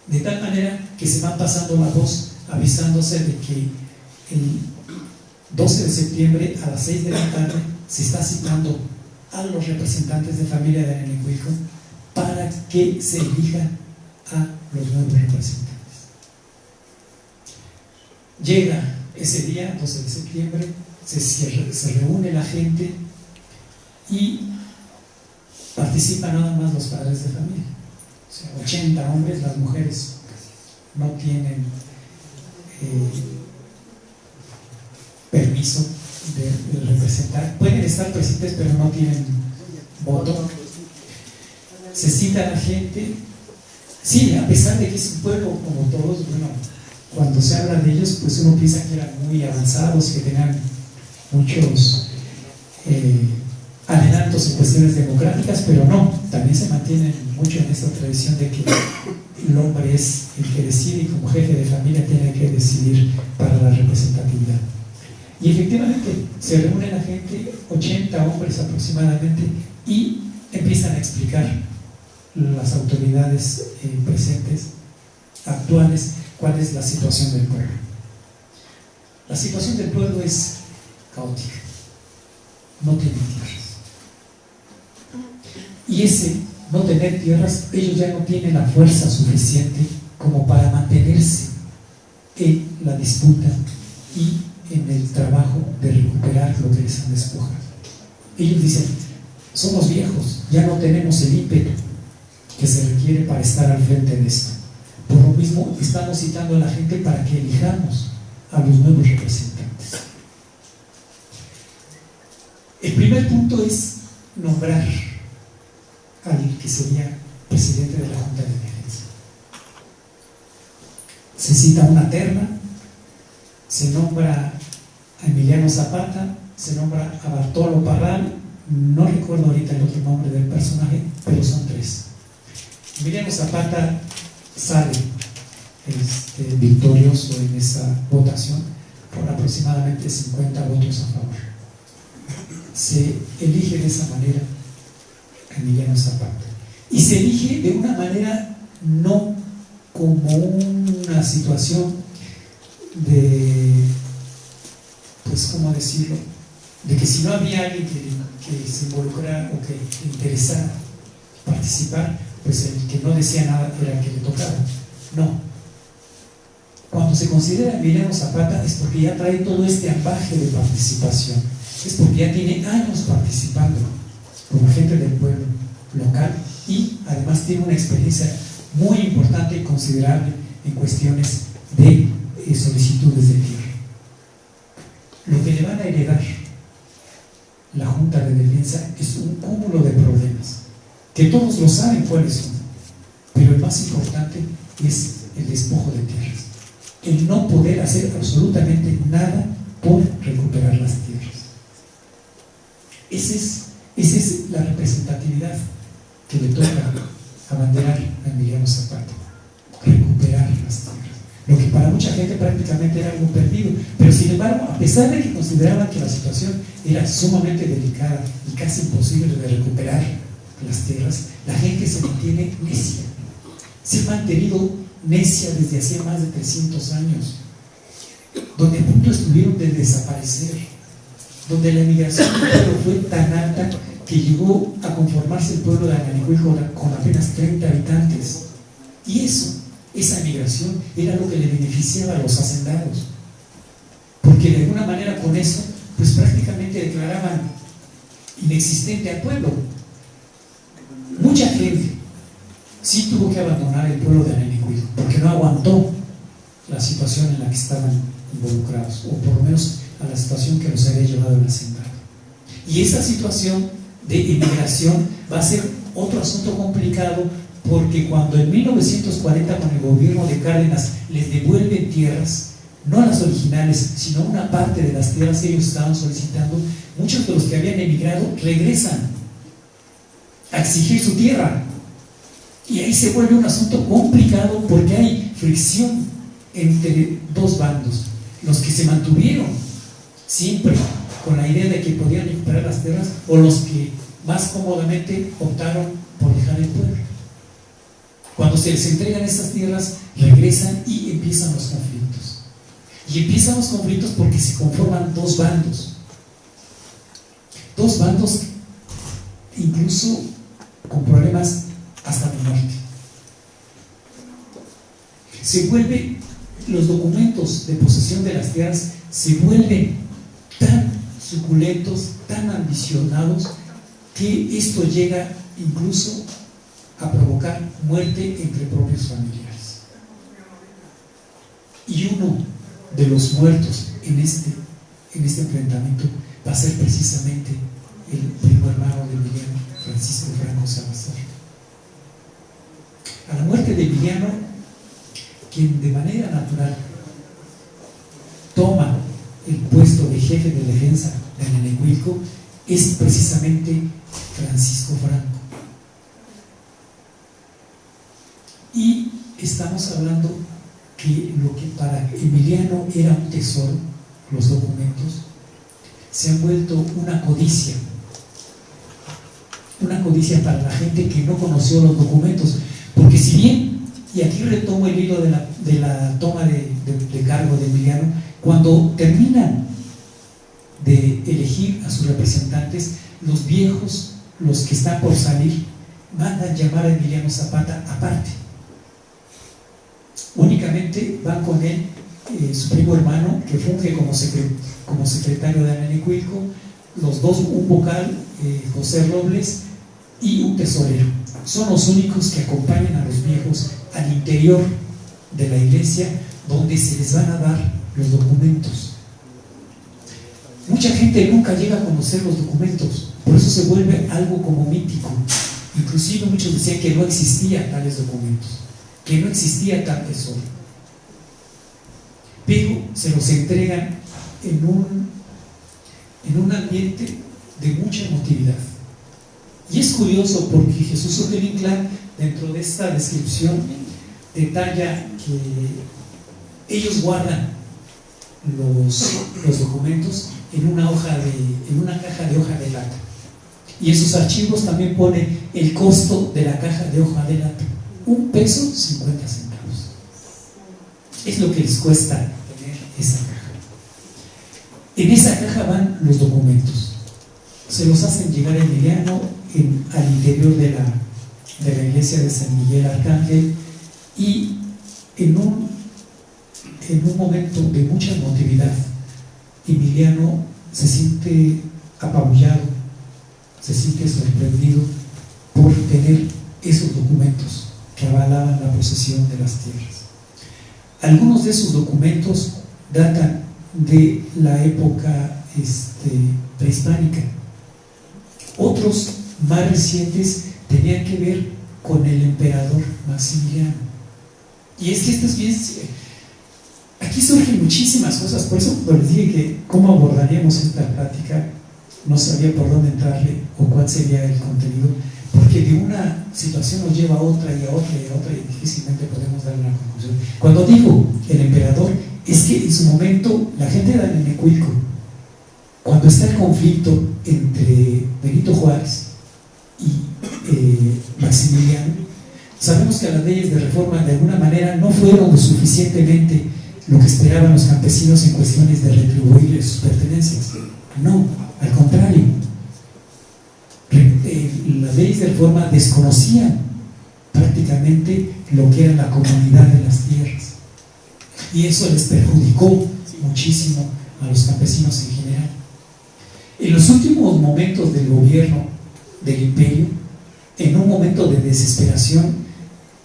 de tal manera que se van pasando la voz, avisándose de que el 12 de septiembre a las 6 de la tarde se está citando a los representantes de familia de Nenehuilco para que se elija a los nuevos representantes. Llega ese día, 12 de septiembre, se reúne la gente y participan nada más los padres de familia. O sea, 80 hombres, las mujeres no tienen permiso de representar, pueden estar presentes pero no tienen voto. Se cita a la gente, sí, a pesar de que es un pueblo como todos, bueno, cuando se habla de ellos, pues uno piensa que eran muy avanzados, que tenían muchos adelantos en cuestiones democráticas, pero no, también se mantienen mucho en esta tradición de que el hombre es el que decide y como jefe de familia tiene que decidir para la representatividad. Y efectivamente se reúne la gente, 80 hombres aproximadamente, y empiezan a explicar las autoridades presentes, actuales, cuál es la situación del pueblo. La situación del pueblo es caótica, no tiene tierras. Y ese no tener tierras, ellos ya no tienen la fuerza suficiente como para mantenerse en la disputa y en el trabajo de recuperar lo que les han despojado. Ellos dicen, somos viejos, ya no tenemos el ímpetu que se requiere para estar al frente de esto. Por lo mismo, estamos citando a la gente para que elijamos a los nuevos representantes. El primer punto es nombrar al que sería presidente de la Junta de Defensa. Se cita una terna, se nombra a Emiliano Zapata, se nombra a Bartolo Parral, no recuerdo ahorita el otro nombre del personaje, pero son tres. Emiliano Zapata sale victorioso en esa votación por aproximadamente 50 votos a favor. Se elige de esa manera a Emiliano Zapata. Y se elige de una manera no como una situación de, pues, ¿cómo decirlo?, de que si no había alguien que se involucrara o que le interesara participar, pues el que no decía nada era el que le tocaba. No. Cuando se considera Emiliano Zapata es porque ya trae todo este ambaje de participación, es porque ya tiene años participando como gente del pueblo local y además tiene una experiencia muy importante y considerable en cuestiones de solicitudes de tierra. Lo que le van a heredar la Junta de Defensa es un cúmulo de problemas, que todos lo saben cuáles son, pero el más importante es el despojo de tierras, el no poder hacer absolutamente nada por recuperar las tierras. Esa es la representatividad que le toca abanderar a Emiliano Zapata, recuperar las tierras, lo que para mucha gente prácticamente era algo perdido, pero sin embargo, a pesar de que consideraban que la situación era sumamente delicada y casi imposible de recuperar las tierras, la gente se mantiene necia, se ha mantenido necia desde hace más de 300 años, donde a punto estuvieron de desaparecer, donde la emigración del pueblo fue tan alta que llegó a conformarse el pueblo de Ananicuilco con apenas 30 habitantes. Y esa emigración era lo que le beneficiaba a los hacendados, porque de alguna manera con eso, pues prácticamente declaraban inexistente al pueblo. Mucha gente sí tuvo que abandonar el pueblo de Ananicuilco, porque no aguantó la situación en la que estaban involucrados, o por lo menos a la situación que los había llevado el hacendado. Y esa situación de inmigración va a ser otro asunto complicado, porque cuando en 1940 con el gobierno de Cárdenas les devuelven tierras, no las originales, sino una parte de las tierras que ellos estaban solicitando, muchos de los que habían emigrado regresan a exigir su tierra, y ahí se vuelve un asunto complicado porque hay fricción entre dos bandos, los que se mantuvieron siempre con la idea de que podían recuperar las tierras, o los que más cómodamente optaron por dejar el pueblo. Cuando se les entregan estas tierras, regresan y empiezan los conflictos. Y empiezan los conflictos porque se conforman dos bandos incluso con problemas hasta de muerte. Los documentos de posesión de las tierras se vuelven tan suculentos, tan ambicionados, que esto llega incluso a provocar muerte entre propios familiares. Y uno de los muertos en este enfrentamiento va a ser precisamente el primo hermano de Emiliano, Francisco Franco Salazar. A la muerte de Emiliano, quien de manera natural toma el puesto de jefe de defensa de Ananicuilco, es precisamente Francisco Franco. Y estamos hablando que lo que para Emiliano era un tesoro, los documentos, se han vuelto una codicia para la gente que no conoció los documentos, porque si bien, y aquí retomo el hilo de la toma de cargo de Emiliano, cuando terminan de elegir a sus representantes, los viejos, los que están por salir, mandan llamar a Emiliano Zapata aparte. Únicamente van con él su primo hermano, que funge como secretario de Ananicuilco, los dos, un vocal, José Robles, y un tesorero. Son los únicos que acompañan a los viejos al interior de la iglesia, donde se les van a dar los documentos. Mucha gente nunca llega a conocer los documentos, por eso se vuelve algo como mítico. Inclusive muchos decían que no existían tales documentos, que no existía tal tesoro, pero se los entregan en un ambiente de mucha emotividad. Y es curioso porque Jesús Otel Inclán, dentro de esta descripción, detalla que ellos guardan los documentos en una caja de hoja de lata, y esos archivos también ponen el costo de la caja de hoja de lata, $1.50. Es lo que les cuesta tener esa caja. En esa caja van los documentos, se los hacen llegar a Emiliano al interior de la iglesia de San Miguel Arcángel, y en un momento de mucha emotividad, Emiliano se siente apabullado, se siente sorprendido por tener esos documentos que avalaban la posesión de las tierras. Algunos de esos documentos datan de la época prehispánica, otros más recientes tenían que ver con el emperador Maximiliano. Y es que esto es bien, aquí surgen muchísimas cosas, por eso les dije que cómo abordaríamos esta plática, no sabía por dónde entrarle o cuál sería el contenido, porque porque de una situación nos lleva a otra y a otra y a otra y difícilmente podemos dar una conclusión. Cuando digo el emperador, es que en su momento la gente de Anenecuilco, cuando está el conflicto entre Benito Juárez y Maximiliano, sabemos que las leyes de reforma de alguna manera no fueron lo suficientemente lo que esperaban los campesinos en cuestiones de retribuirles sus pertenencias. No, al contrario. Las leyes de reforma desconocían prácticamente lo que era la comunidad de las tierras, y eso les perjudicó muchísimo a los campesinos en general. En los últimos momentos del gobierno del imperio, en un momento de desesperación,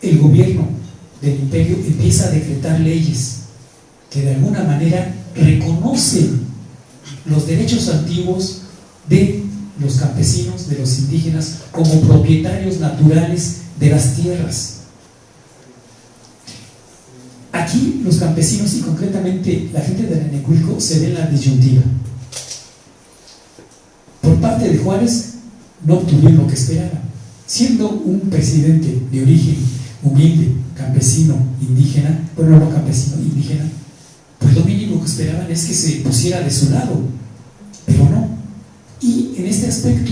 el gobierno del imperio empieza a decretar leyes que de alguna manera reconocen los derechos antiguos de los campesinos, de los indígenas, como propietarios naturales de las tierras. Aquí los campesinos, y concretamente la gente de Anenecuilco, se ven la disyuntiva. Por parte de Juárez no obtuvieron lo que esperaban. Siendo un presidente de origen humilde, campesino, indígena, bueno, no campesino, indígena, pues lo mínimo que esperaban es que se pusiera de su lado, pero no. Y en este aspecto,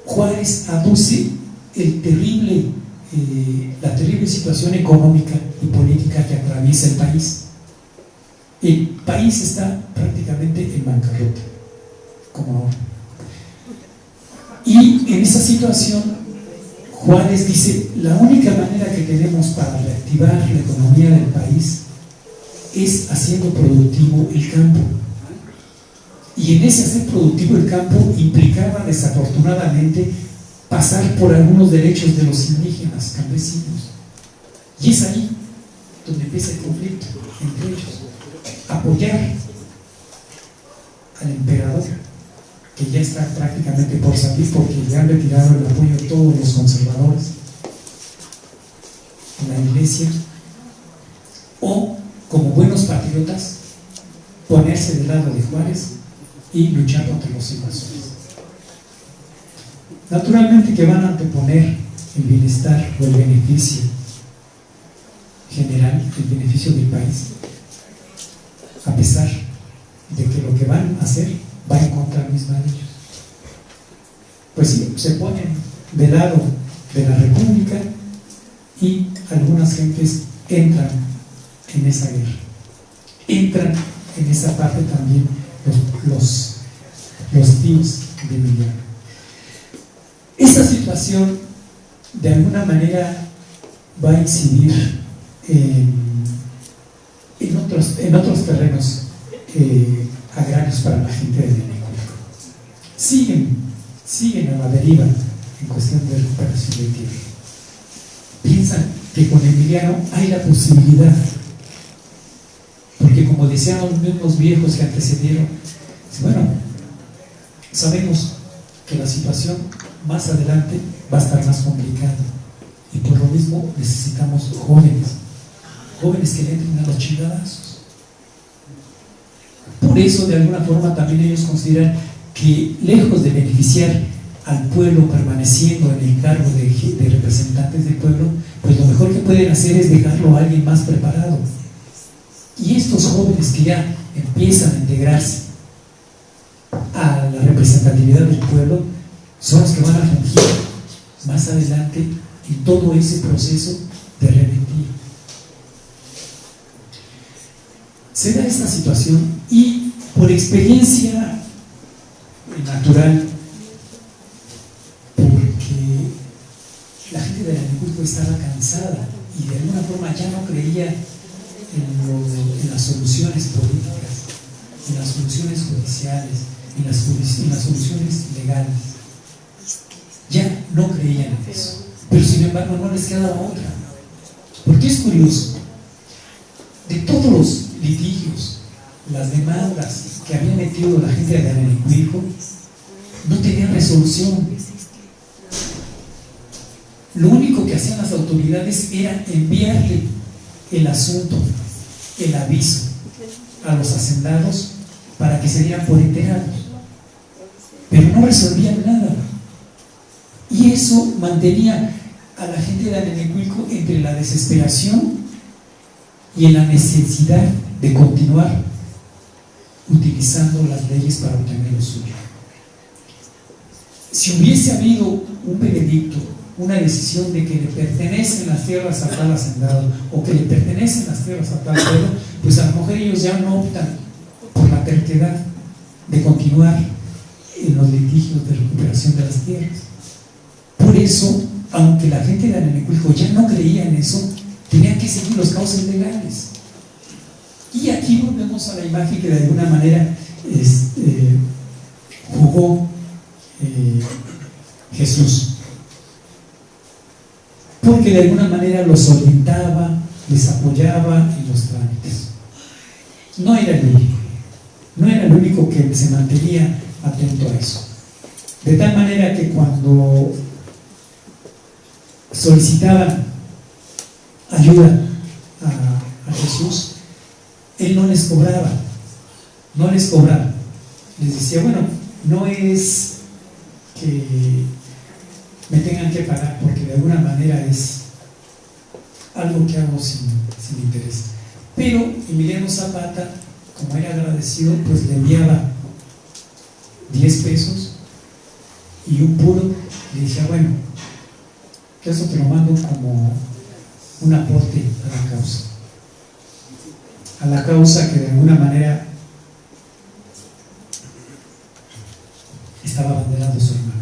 Juárez aduce la terrible situación económica y política que atraviesa el país. El país está prácticamente en bancarrota, como ahora. Y en esa situación, Juárez dice: la única manera que tenemos para reactivar la economía del país es haciendo productivo el campo. Y en ese hacer productivo el campo implicaba, desafortunadamente, pasar por algunos derechos de los indígenas campesinos. Y es ahí donde empieza el conflicto entre ellos. Apoyar al emperador, que ya está prácticamente por salir porque le han retirado el apoyo a todos los conservadores en la iglesia, o como buenos patriotas ponerse del lado de Juárez y luchar contra los invasores. Naturalmente que van a anteponer el bienestar o el beneficio general, el beneficio del país, a pesar de que lo que van a hacer va en contra misma de ellos. Pues sí, se ponen del lado de la República y algunas gentes entran en esa guerra, entran en esa parte también los tíos de Emiliano. Esta situación de alguna manera va a incidir en otros terrenos agrarios para la gente de Anenecuilco. Siguen a la deriva en cuestión de recuperación de tierra. Piensan que con Emiliano hay la posibilidad, porque como decían los mismos viejos que antecedieron, bueno, sabemos que la situación más adelante va a estar más complicada, y por lo mismo necesitamos jóvenes que le entren a los chingadazos. Por eso, de alguna forma, también ellos consideran que, lejos de beneficiar al pueblo permaneciendo en el cargo de representantes del pueblo, pues lo mejor que pueden hacer es dejarlo a alguien más preparado. Y estos jóvenes que ya empiezan a integrarse a la representatividad del pueblo son los que van a fungir más adelante en todo ese proceso de rebeldía. Se da esta situación, y por experiencia natural, porque la gente de Anenecuilco estaba cansada y de alguna forma ya no creía en las soluciones políticas, en las soluciones judiciales, en las soluciones legales. Ya no creían en eso, pero sin embargo no les quedaba otra, porque es curioso, de todos los litigios, las demandas que había metido la gente de Anenecuilco, no tenían resolución. Lo único que hacían las autoridades era enviarle el asunto, el aviso a los hacendados para que se dieran por enterados, pero no resolvían nada. Y eso mantenía a la gente de Anenecuilco entre la desesperación y en la necesidad de continuar utilizando las leyes para obtener lo suyo. Si hubiese habido un veredicto, una decisión de que le pertenecen las tierras a tal hacendado o que le pertenecen las tierras a tal pueblo, pues a lo mejor ellos ya no optan por la terquedad de continuar en los litigios de recuperación de las tierras. Por eso, aunque la gente de Anenecuilco ya no creía en eso, tenían que seguir los cauces legales. Y aquí volvemos a la imagen que de alguna manera jugó Jesús, porque de alguna manera los orientaba, les apoyaba en los trámites. No era el único que se mantenía atento a eso. De tal manera que cuando solicitaban ayuda a Jesús, Él no les cobraba. Les decía, bueno, no es que me tengan que pagar, porque de alguna manera es algo que hago sin interés. Pero Emiliano Zapata, como era agradecido, pues le enviaba 10 pesos y un puro. Le decía, bueno, que eso te lo mando como un aporte a la causa que de alguna manera estaba abanderando su hermano.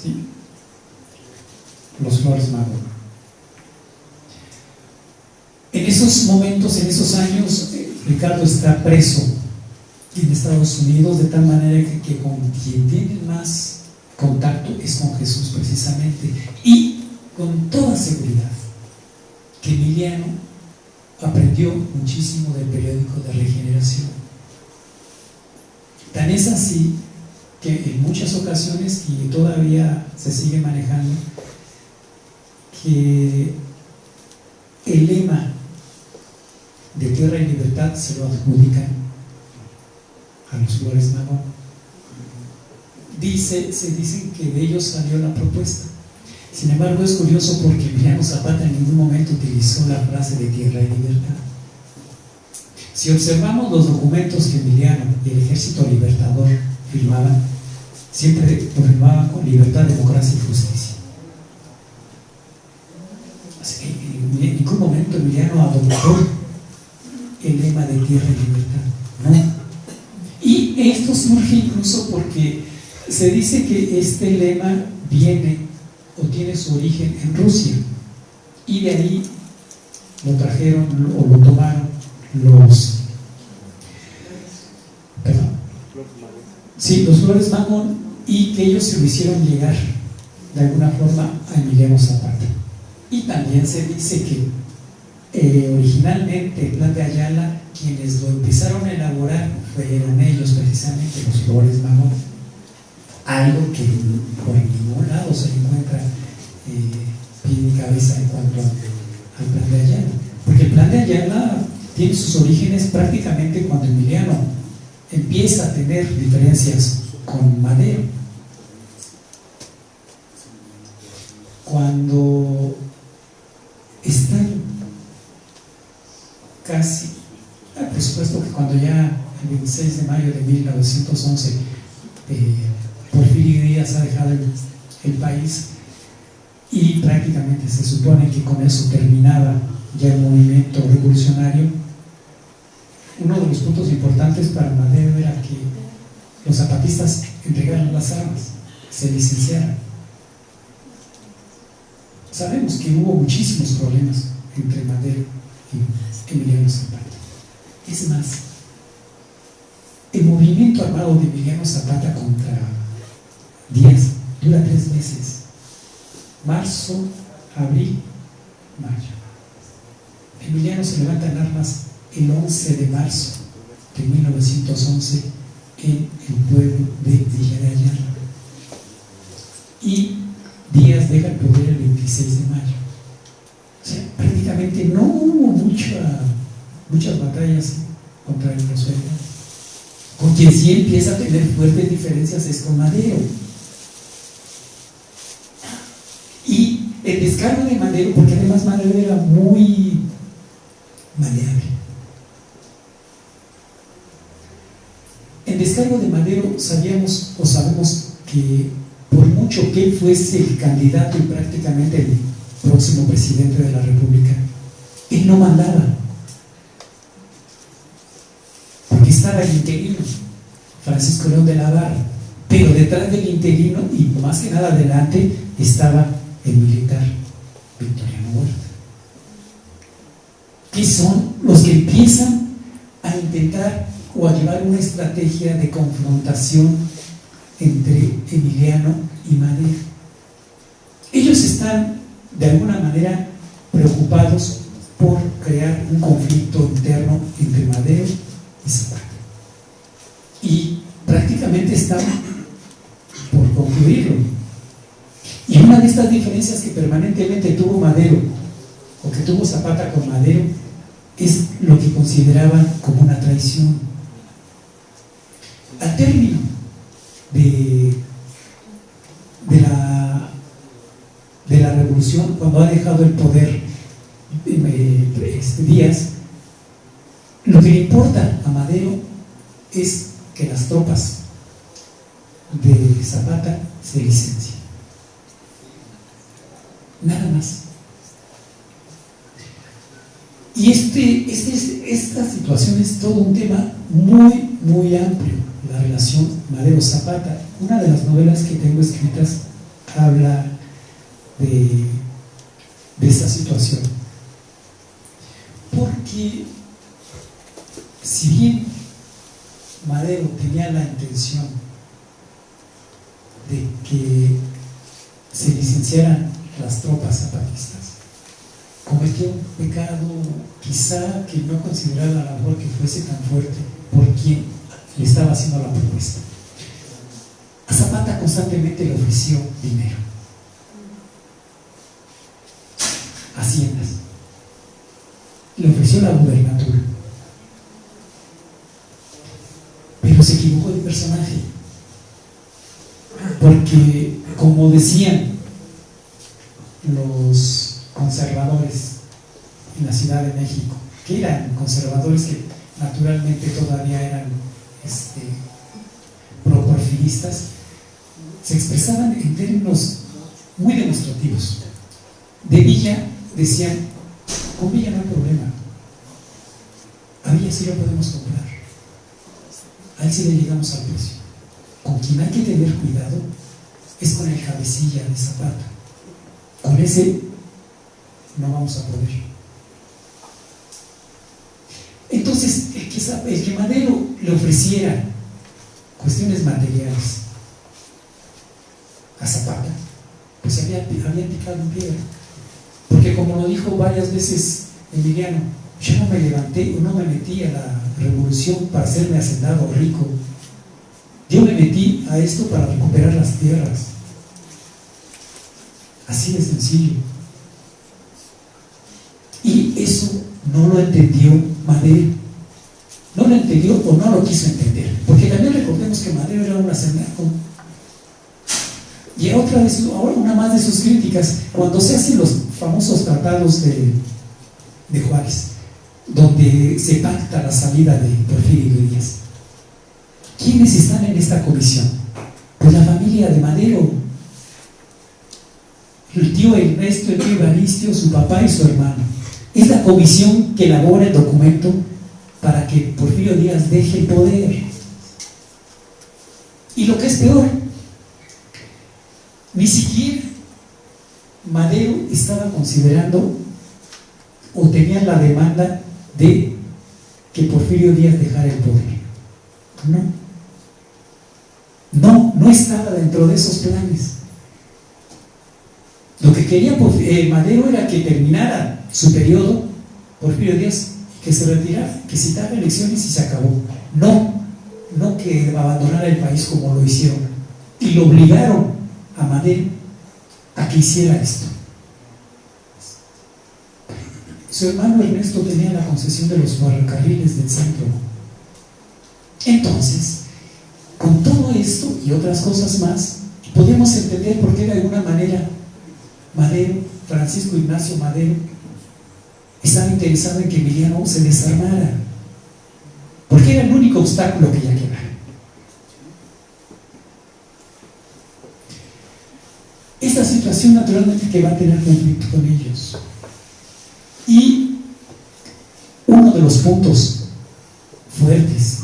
¿Sí? Los Flores Magón. En esos momentos, en esos años, Ricardo está preso en Estados Unidos, de tal manera que con quien tiene más contacto es con Jesús precisamente, y con toda seguridad que Emiliano aprendió muchísimo del periódico de Regeneración. Tan es así que en muchas ocasiones, y todavía se sigue manejando, que el lema de Tierra y Libertad se lo adjudican a los Flores Magón. Se dice que de ellos salió la propuesta. Sin embargo, es curioso porque Emiliano Zapata en ningún momento utilizó la frase de Tierra y Libertad. Si observamos los documentos que Emiliano y el Ejército Libertador firmaban, siempre lo firmaban con libertad, democracia y justicia. Así que en ningún momento Emiliano adoptó el lema de Tierra y Libertad, ¿no? Y esto surge incluso porque se dice que este lema viene o tiene su origen en Rusia, y de ahí lo trajeron o lo tomaron los Flores Magón, y que ellos se lo hicieron llegar de alguna forma a Emiliano Zapata. Y también se dice que originalmente el Plan de Ayala, quienes lo empezaron a elaborar fueron ellos precisamente, los Flores Magón, algo que por ningún lado se encuentra pie ni cabeza en cuanto al Plan de Ayala, porque el Plan de Ayala tiene sus orígenes prácticamente cuando Emiliano empieza a tener diferencias con Madero. Cuando están casi, por supuesto que cuando ya el 26 de mayo de 1911 Porfirio Díaz ha dejado el país, y prácticamente se supone que con eso terminaba ya el movimiento revolucionario, uno de los puntos importantes para Madero era que los zapatistas entregaran las armas, se licenciaran. Sabemos que hubo muchísimos problemas entre Madero y Emiliano Zapata. Es más, el movimiento armado de Emiliano Zapata contra Díaz dura 3 meses: marzo, abril, mayo. Emiliano se levanta en armas el 11 de marzo de 1911 en el pueblo de Villa de Ayala, y Díaz deja el poder el 26 de mayo. O sea, prácticamente no hubo muchas batallas contra el Roosevelt. Con quien sí empieza a tener fuertes diferencias es con Madero. descargo de Madero, porque además Madero era muy maleable. En descargo de Madero sabíamos o sabemos que por mucho que él fuese el candidato y prácticamente el próximo presidente de la República, él no mandaba, porque estaba el interino, Francisco León de la Barra, pero detrás del interino y más que nada adelante estaba el militar Victoriano Huerta, que son los que empiezan a intentar o a llevar una estrategia de confrontación entre Emiliano y Madero. Ellos están de alguna manera preocupados por crear un conflicto interno entre Madero y Zapata, y prácticamente están por concluirlo. Y una de estas diferencias que permanentemente tuvo Madero, o que tuvo Zapata con Madero, es lo que consideraban como una traición. Al término de la revolución, cuando ha dejado el poder Díaz, lo que le importa a Madero es que las tropas de Zapata se licencien, nada más. Y esta situación es todo un tema muy, muy amplio, la relación Madero-Zapata. Una de las novelas que tengo escritas habla de esta situación, porque si bien Madero tenía la intención de que se licenciaran las tropas zapatistas, cometió un pecado quizá que no consideraba a lo mejor que fuese tan fuerte por quien le estaba haciendo la propuesta. A Zapata constantemente le ofreció dinero, haciendas, le ofreció la gubernatura, pero se equivocó de personaje, porque como decían los conservadores en la Ciudad de México, que eran conservadores que naturalmente todavía eran pro-porfiristas, se expresaban en términos muy demostrativos. De Villa decían: con Villa no hay problema, a Villa sí lo podemos comprar, a él sí le llegamos al precio. Con quien hay que tener cuidado es con el cabecilla de Zapata, con ese no vamos a poder. Entonces, el que Madero le ofreciera cuestiones materiales a Zapata, pues había picado en piedra, porque como lo dijo varias veces Emiliano, yo no me levanté o no me metí a la revolución para hacerme hacendado o rico, yo me metí a esto para recuperar las tierras, así de sencillo. Y eso no lo entendió Madero, no lo entendió o no lo quiso entender, porque también recordemos que Madero era un hacendado. Y otra vez, ahora una más de sus críticas, cuando se hacen los famosos tratados de Juárez, donde se pacta la salida de Porfirio Díaz, ¿quiénes están en esta comisión? Pues la familia de Madero, el tío Ernesto, el tío Evaristo, su papá y su hermano. Es la comisión que elabora el documento para que Porfirio Díaz deje el poder. Y lo que es peor, ni siquiera Madero estaba considerando o tenía la demanda de que Porfirio Díaz dejara el poder. No estaba dentro de esos planes. Lo que quería Madero era que terminara su periodo Porfirio Díaz, que se retirara, que citara elecciones y se acabó. No que abandonara el país como lo hicieron, y lo obligaron a Madero a que hiciera esto. Su hermano Ernesto tenía la concesión de los ferrocarriles del centro. Entonces, con todo esto y otras cosas más, podemos entender por qué de alguna manera Madero Francisco Ignacio Madero estaba interesado en que Emiliano se desarmara, porque era el único obstáculo que ya quedaba. Esta situación naturalmente que va a tener conflicto con ellos. Y uno de los puntos fuertes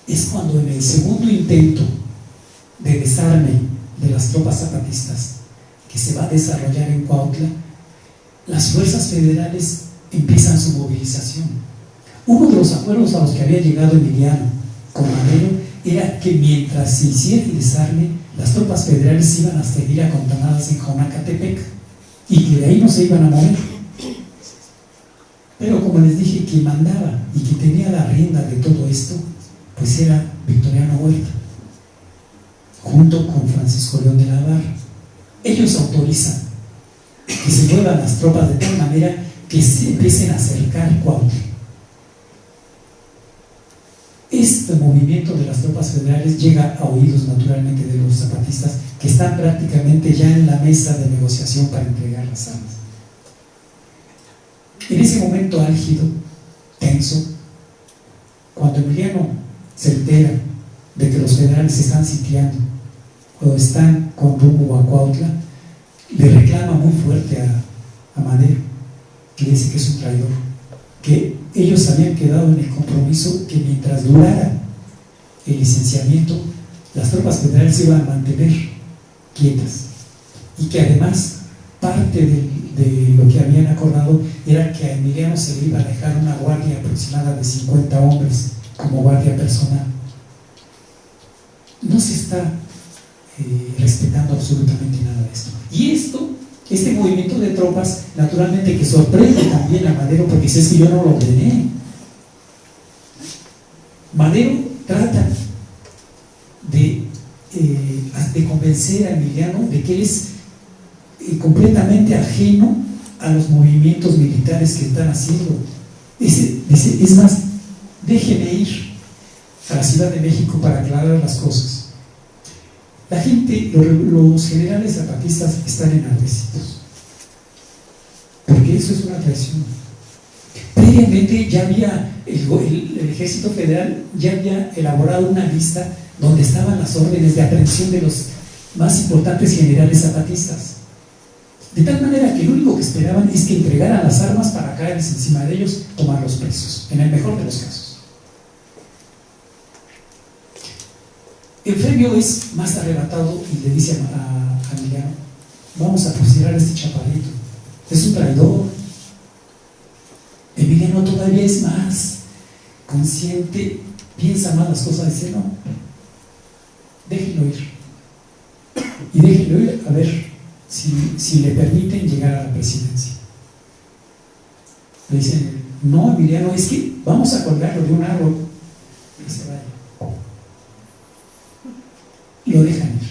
es cuando en el segundo intento de desarme de las tropas zapatistas que se va a desarrollar en Cuautla, las fuerzas federales empiezan su movilización. Uno de los acuerdos a los que había llegado Emiliano con Madero era que mientras se hiciera el desarme, las tropas federales iban a seguir acantonadas en Jonacatepec y que de ahí no se iban a mover. Pero como les dije, quien mandaba y que tenía la rienda de todo esto, pues era Victoriano Huerta, junto con Francisco León de la Barra. Ellos autorizan que se muevan las tropas de tal manera que se empiecen a acercar Cuautla. Este movimiento de las tropas federales llega a oídos naturalmente de los zapatistas, que están prácticamente ya en la mesa de negociación para entregar las armas. En ese momento álgido, tenso, cuando Emiliano se entera de que los federales están sitiando o están con rumbo a Cuautla, le reclama muy fuerte a Madero, que dice que es un traidor, que ellos habían quedado en el compromiso que mientras durara el licenciamiento, las tropas federales se iban a mantener quietas, y que además parte de lo que habían acordado era que a Emiliano se le iba a dejar una guardia aproximada de 50 hombres como guardia personal. No se está respetando absolutamente nada de esto. Y este movimiento de tropas, naturalmente que sorprende también a Madero, porque dice: es que yo no lo ordené. Madero trata de convencer a Emiliano de que él es completamente ajeno a los movimientos militares que están haciendo. Dice, es más, déjeme ir a la Ciudad de México para aclarar las cosas. La gente, los generales zapatistas están enardecidos, porque eso es una traición. Previamente ya había, el ejército federal ya había elaborado una lista donde estaban las órdenes de aprehensión de los más importantes generales zapatistas, de tal manera que lo único que esperaban es que entregaran las armas para caerles encima de ellos, tomarlos presos, en el mejor de los casos. Eufemio es más arrebatado y le dice a Emiliano: vamos a fusilar a este chaparrito, es un traidor. Emiliano todavía es más consciente, piensa más las cosas, dice: no, déjenlo ir, y déjenlo ir a ver si le permiten llegar a la presidencia. Le dicen: no, Emiliano, es que vamos a colgarlo de un árbol, que se vaya. Y lo dejan ir.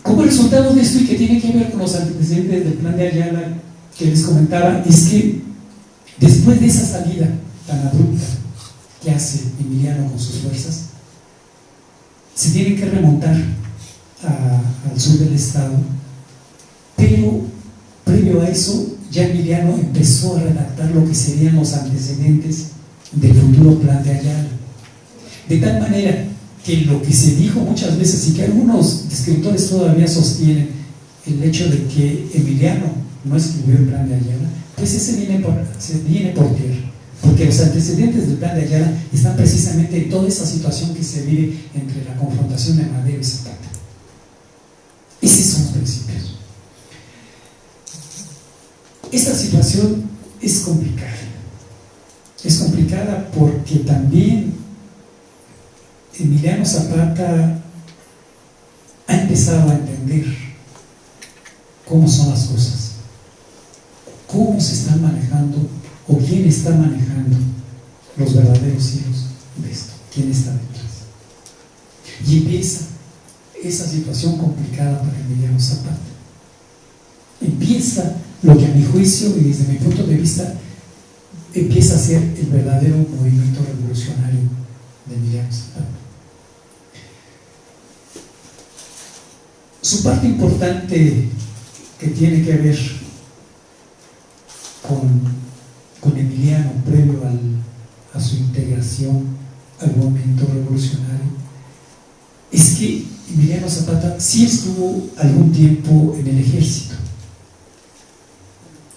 Como resultado de esto, y que tiene que ver con los antecedentes del plan de Ayala que les comentaba, es que después de esa salida tan abrupta que hace Emiliano con sus fuerzas, se tiene que remontar al sur del estado, pero previo a eso ya Emiliano empezó a redactar lo que serían los antecedentes del futuro plan de Ayala, de tal manera que lo que se dijo muchas veces, y que algunos escritores todavía sostienen, el hecho de que Emiliano no escribió el plan de Ayala, pues ese viene por tierra, porque los antecedentes del plan de Ayala están precisamente en toda esa situación que se vive entre la confrontación de Madero y Zapata. Esos son los principios. Esta situación es complicada. Es complicada porque también Emiliano Zapata ha empezado a entender cómo son las cosas, cómo se están manejando o quién está manejando los verdaderos hilos de esto, quién está detrás. Y empieza esa situación complicada para Emiliano Zapata. Empieza lo que a mi juicio y desde mi punto de vista empieza a ser el verdadero movimiento revolucionario de Emiliano Zapata. Su parte importante, que tiene que ver con Emiliano previo a su integración al movimiento revolucionario, es que Emiliano Zapata sí estuvo algún tiempo en el ejército,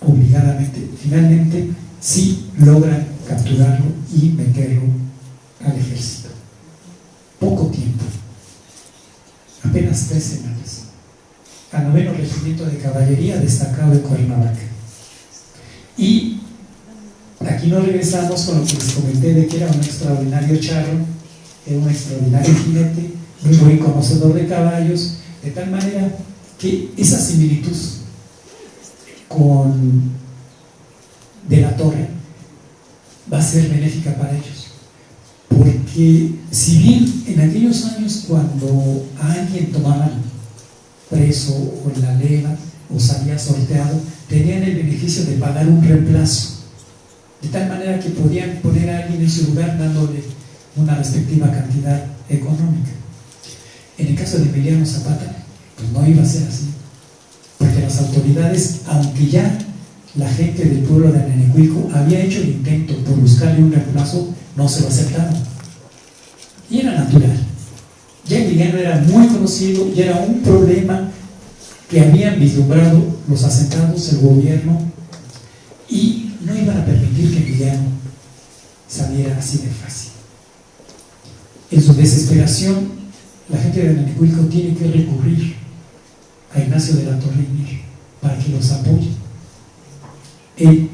obligadamente. Finalmente sí logran capturarlo y meterlo al ejército. Poco tiempo, apenas 3 semanas, al 9º Regimiento de Caballería destacado de Cuernavaca. Y aquí nos regresamos con lo que les comenté de que era un extraordinario charro, era un extraordinario jinete, muy buen conocedor de caballos, de tal manera que esa similitud con De la Torre va a ser benéfica para ellos, porque si bien en aquellos años cuando a alguien tomaban preso o en la leva o salía sorteado, tenían el beneficio de pagar un reemplazo, de tal manera que podían poner a alguien en su lugar dándole una respectiva cantidad económica. En el caso de Emiliano Zapata, pues no iba a ser así, porque las autoridades, aunque ya la gente del pueblo de Anenecuilco había hecho el intento por buscarle un reemplazo, no se lo aceptaron. Y era natural. Ya Emiliano era muy conocido y era un problema que habían vislumbrado los asentados, el gobierno, y no iban a permitir que Emiliano saliera así de fácil. En su desesperación, la gente de Anenecuilco tiene que recurrir a Ignacio de la Torre para que los apoye en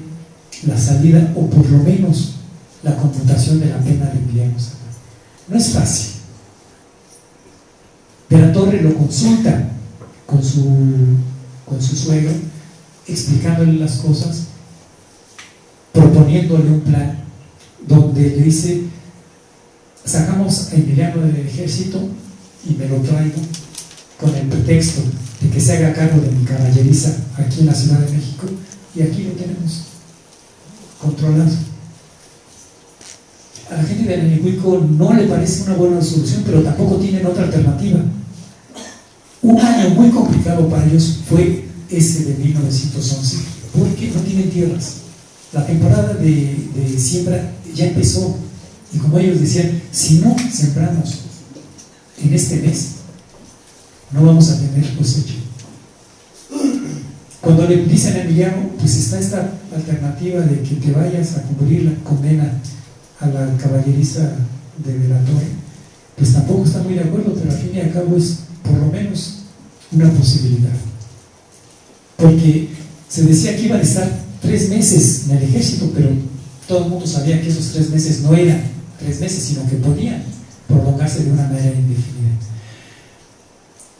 la salida o por lo menos la conmutación de la pena de Emiliano Zapata. No es fácil. De la Torre lo consulta con su suegro, explicándole las cosas, proponiéndole un plan donde le dice: sacamos a Emiliano del ejército y me lo traigo con el pretexto de que se haga cargo de mi caballeriza aquí en la Ciudad de México, y aquí lo tenemos controlado. A la gente de Anenecuilco no le parece una buena solución, pero tampoco tienen otra alternativa. Un año muy complicado para ellos fue ese de 1911, porque no tienen tierras. La temporada de siembra ya empezó, y como ellos decían, si no sembramos en este mes, no vamos a tener cosecha. Cuando le dicen a Emiliano, pues está esta alternativa de que te vayas a cumplir la condena a la caballeriza de la Torre, pues tampoco está muy de acuerdo, pero al fin y al cabo es por lo menos una posibilidad, porque se decía que iban a estar 3 meses en el ejército, pero todo el mundo sabía que esos 3 meses no eran 3 meses, sino que podían prolongarse de una manera indefinida.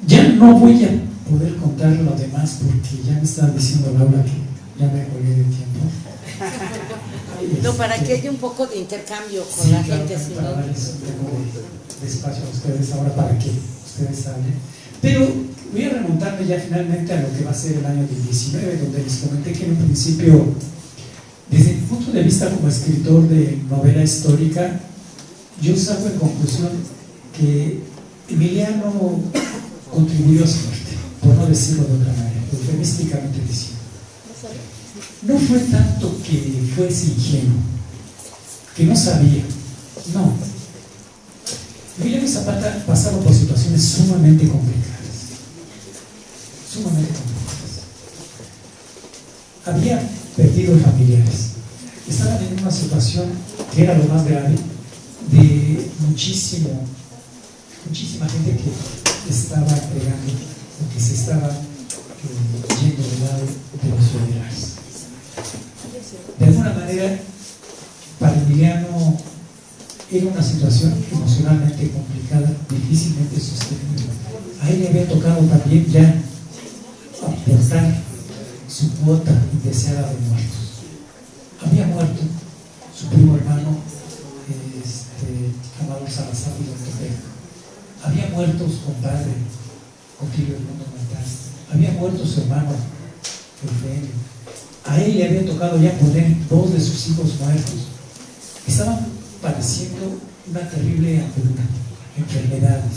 Ya no voy a poder contar lo demás porque ya me estaba diciendo Laura que ya me colgué de tiempo. No, para que haya un poco de intercambio con sí, la claro, gente, si para no. darles un poco de espacio a ustedes ahora para que ustedes hablen. Pero voy a remontarme ya finalmente a lo que va a ser el año del 19, donde les comenté que en un principio, desde mi punto de vista como escritor de novela histórica, yo saco en conclusión que Emiliano contribuyó a su muerte, por no decirlo de otra manera, eufemísticamente diciendo. No fue tanto que fuese ingenuo, que no sabía, no. Emiliano Zapata pasaba por situaciones sumamente complicadas, sumamente complicadas. Había perdido familiares, estaban en una situación que era lo más grave, de muchísima gente que estaba entregando, o que se estaba yendo del lado de los familiares. De alguna manera, para Emiliano era una situación emocionalmente complicada, difícilmente sostenible. A él le había tocado también ya aportar su cuota indeseada de muertos. Había muerto su primo hermano, Amador Salazar y Don Topejo. Había muerto su compadre, Otilio Mundo Montas. Había muerto su hermano, Eufemio. A él le había tocado ya poner 2 de sus hijos muertos. Estaban padeciendo una terrible hambruna, enfermedades.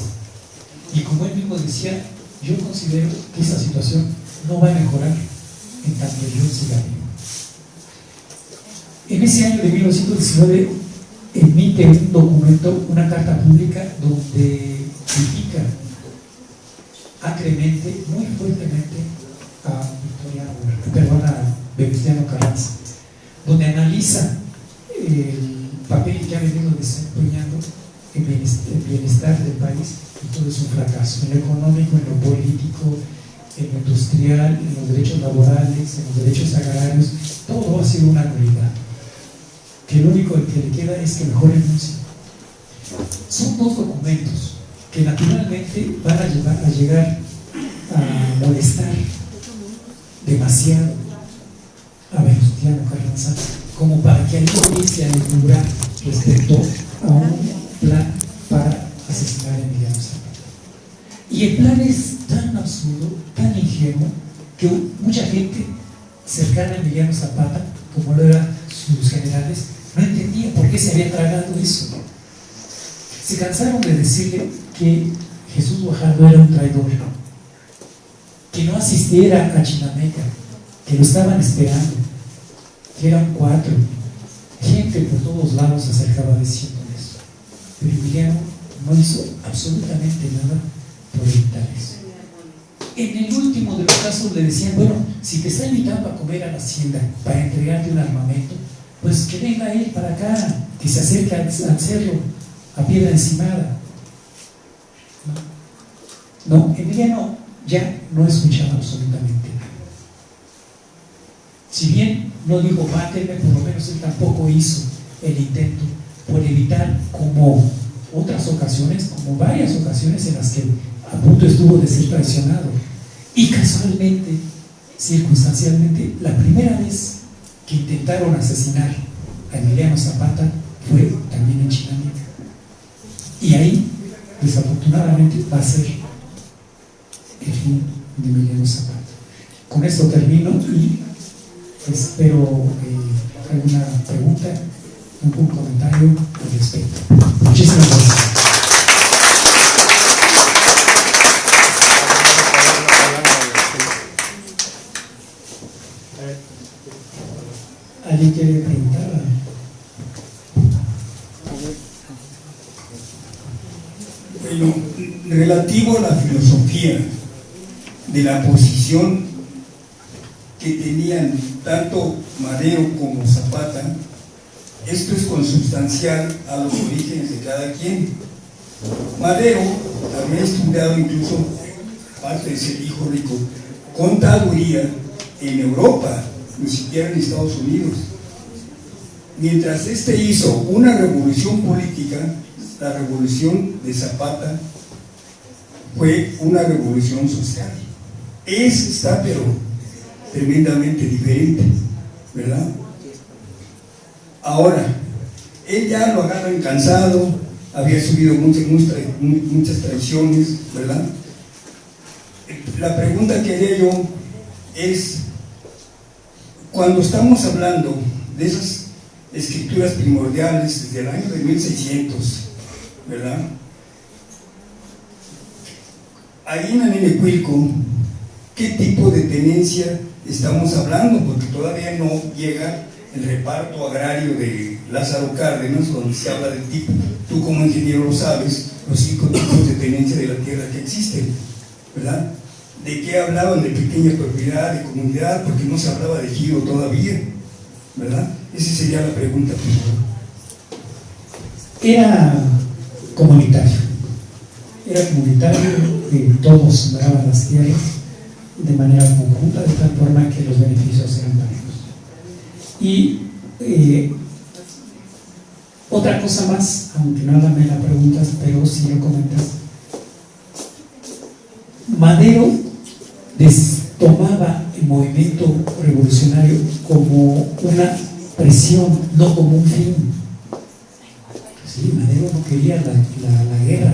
Y como él mismo decía, yo considero que esa situación no va a mejorar en tanto yo siga vivo. En ese año de 1919 emite un documento, una carta pública, donde critica acremente, muy fuertemente, a Venustiano Carranza, donde analiza el papel que ha venido desempeñando en el bienestar del país, y todo es un fracaso, en lo económico, en lo político, en lo industrial, en los derechos laborales, en los derechos agrarios. Todo ha sido una nulidad, que lo único que le queda es que mejor renuncie. Son dos documentos que naturalmente van a llegar a molestar demasiado a Venustiano Carranza como para que él comience a elucubrar respecto a un plan para asesinar a Emiliano Zapata. Y el plan es tan absurdo, tan ingenuo, que mucha gente cercana a Emiliano Zapata, como lo eran sus generales, no entendía por qué se había tragado eso. Se cansaron de decirle que Jesús Guajardo era un traidor, que no asistiera a Chinameca, que lo estaban esperando, que eran 4. Gente por todos lados se acercaba diciendo eso. Pero Emiliano no hizo absolutamente nada por evitar eso. En el último de los casos le decían, bueno, si te está invitando a comer a la hacienda para entregarte un armamento, pues que venga él para acá, que se acerque al cerro, a Piedra Encimada. No, Emiliano ya no escuchaba absolutamente nada. Si bien no dijo mátenme, por lo menos él tampoco hizo el intento por evitar, como otras ocasiones, como varias ocasiones en las que a punto estuvo de ser traicionado. Y casualmente, circunstancialmente, la primera vez que intentaron asesinar a Emiliano Zapata fue también en Chinameca. Y ahí, desafortunadamente, va a ser el fin de Emiliano Zapata. Con esto termino y espero alguna pregunta, algún comentario al respecto. Muchísimas gracias. ¿Alguien quiere preguntar? Bueno, relativo a la filosofía de la posición que tenían tanto Madero como Zapata, esto es consubstancial a los orígenes de cada quien. Madero había estudiado, incluso parte de ser hijo rico, contaduría en Europa, ni siquiera en Estados Unidos. Mientras este hizo una revolución política, la revolución de Zapata fue una revolución social. Está pero tremendamente diferente, ¿verdad? Ahora, él ya lo agarran cansado, había subido muchas traiciones, ¿verdad? La pregunta que haría yo es, cuando estamos hablando de esas escrituras primordiales desde el año de 1600, ¿verdad? Ahí en Anenecuilco, ¿qué tipo de tenencia estamos hablando? Porque todavía no llega el reparto agrario de Lázaro Cárdenas, donde se habla del tipo, tú como ingeniero lo sabes, los 5 tipos de tenencia de la tierra que existen, ¿verdad? ¿De qué hablaban? De pequeña propiedad, de comunidad, porque no se hablaba de giro todavía, ¿verdad? Esa sería la pregunta, por favor. Era comunitario, todos sembraban las tierras de manera conjunta, de tal forma que los beneficios eran parejos. Y otra cosa más, aunque nada me la preguntas, pero si lo comentas, Madero tomaba el movimiento revolucionario como una presión, no como un fin. Sí, Madero no quería la guerra,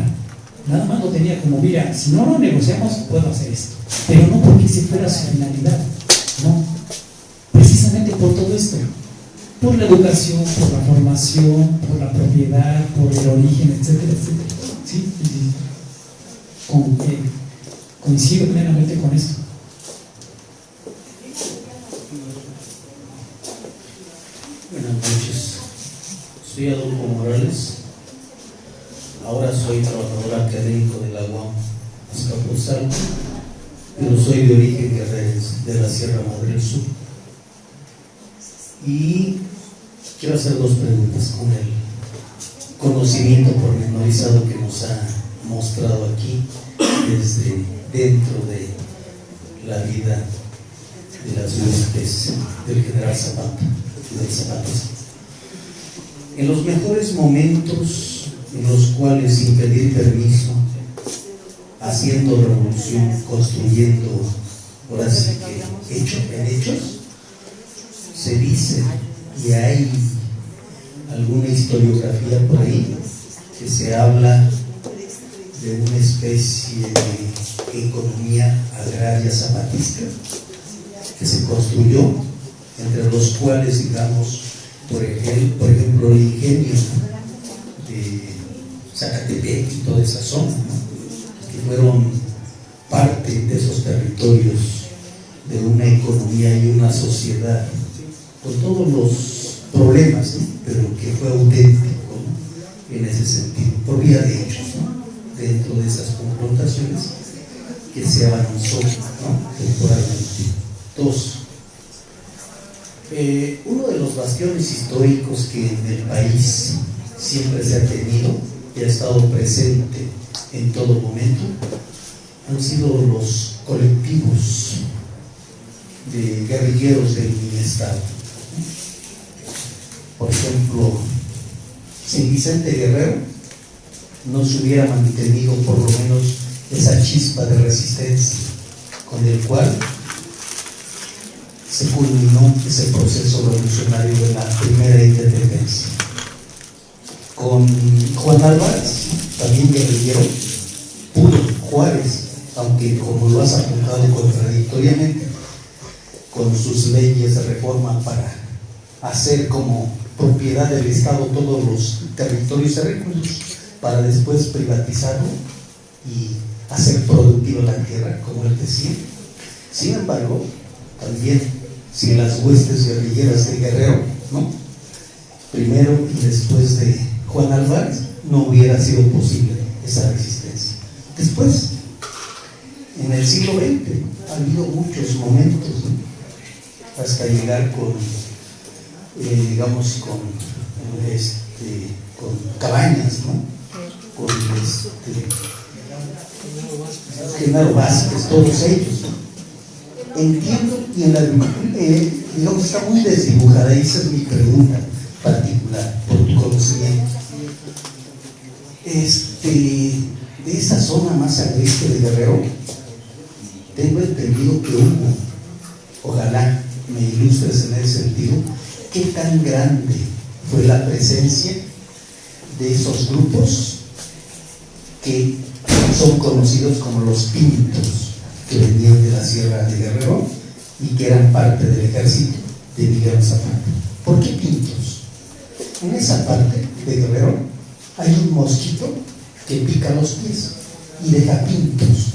nada más lo tenía como, mira, si no lo negociamos puedo hacer esto, pero no porque esa fuera su finalidad, no, precisamente por todo esto, por la educación, por la formación, por la propiedad, por el origen, etcétera, etcétera. ¿Sí? Coincido plenamente con esto. Soy Adolfo Morales, ahora soy trabajador académico de la UAM Azcapotzalco, pero soy de origen guerrerense, de la Sierra Madre del Sur. Y quiero hacer dos preguntas con el conocimiento pormenorizado que nos ha mostrado aquí desde dentro de la vida de las huestes del general Zapata y del zapatismo. En los mejores momentos en los cuales, sin pedir permiso, haciendo revolución, construyendo, ahora sí que hecho en hechos, se dice, y hay alguna historiografía por ahí que se habla de una especie de economía agraria zapatista que se construyó, entre los cuales, digamos, por ejemplo, el ingenio de Zacatepec y toda esa zona, ¿no?, que fueron parte de esos territorios de una economía y una sociedad con todos los problemas, ¿no?, pero que fue auténtico, ¿no?, en ese sentido, por vía de hechos, ¿no?, dentro de esas confrontaciones que se avanzó, ¿no?, temporalmente. Dos, uno de los bastiones históricos que en el país siempre se ha tenido y ha estado presente en todo momento han sido los colectivos de guerrilleros del Estado. Por ejemplo, sin Vicente Guerrero no se hubiera mantenido por lo menos esa chispa de resistencia con el cual se culminó ese proceso revolucionario de la primera independencia. Con Juan Álvarez, también guerrillero puro, Juárez, aunque como lo has apuntado contradictoriamente, con sus leyes de reforma para hacer como propiedad del Estado todos los territorios agrícolas, para después privatizarlo y hacer productiva la tierra, como él decía. Sin embargo, también si las huestes guerrilleras de Guerrero, ¿no?, primero y después de Juan Álvarez, no hubiera sido posible esa resistencia. Después, en el siglo XX, ha habido muchos momentos, ¿no?, hasta llegar con, digamos, con Cabañas, ¿no?, con Genaro Vázquez, todos ellos, ¿no? Entiendo, y en la, digamos, está muy desdibujada, y esa es mi pregunta particular, por tu conocimiento. De esa zona más al este de Guerrero, tengo entendido que hubo, ojalá me ilustres en ese sentido, qué tan grande fue la presencia de esos grupos que son conocidos como los pintos, que venían de la Sierra de Guerrero y que eran parte del ejército de Miguel Zapata. ¿Por qué pintos? En esa parte de Guerrero hay un mosquito que pica los pies y deja pintos.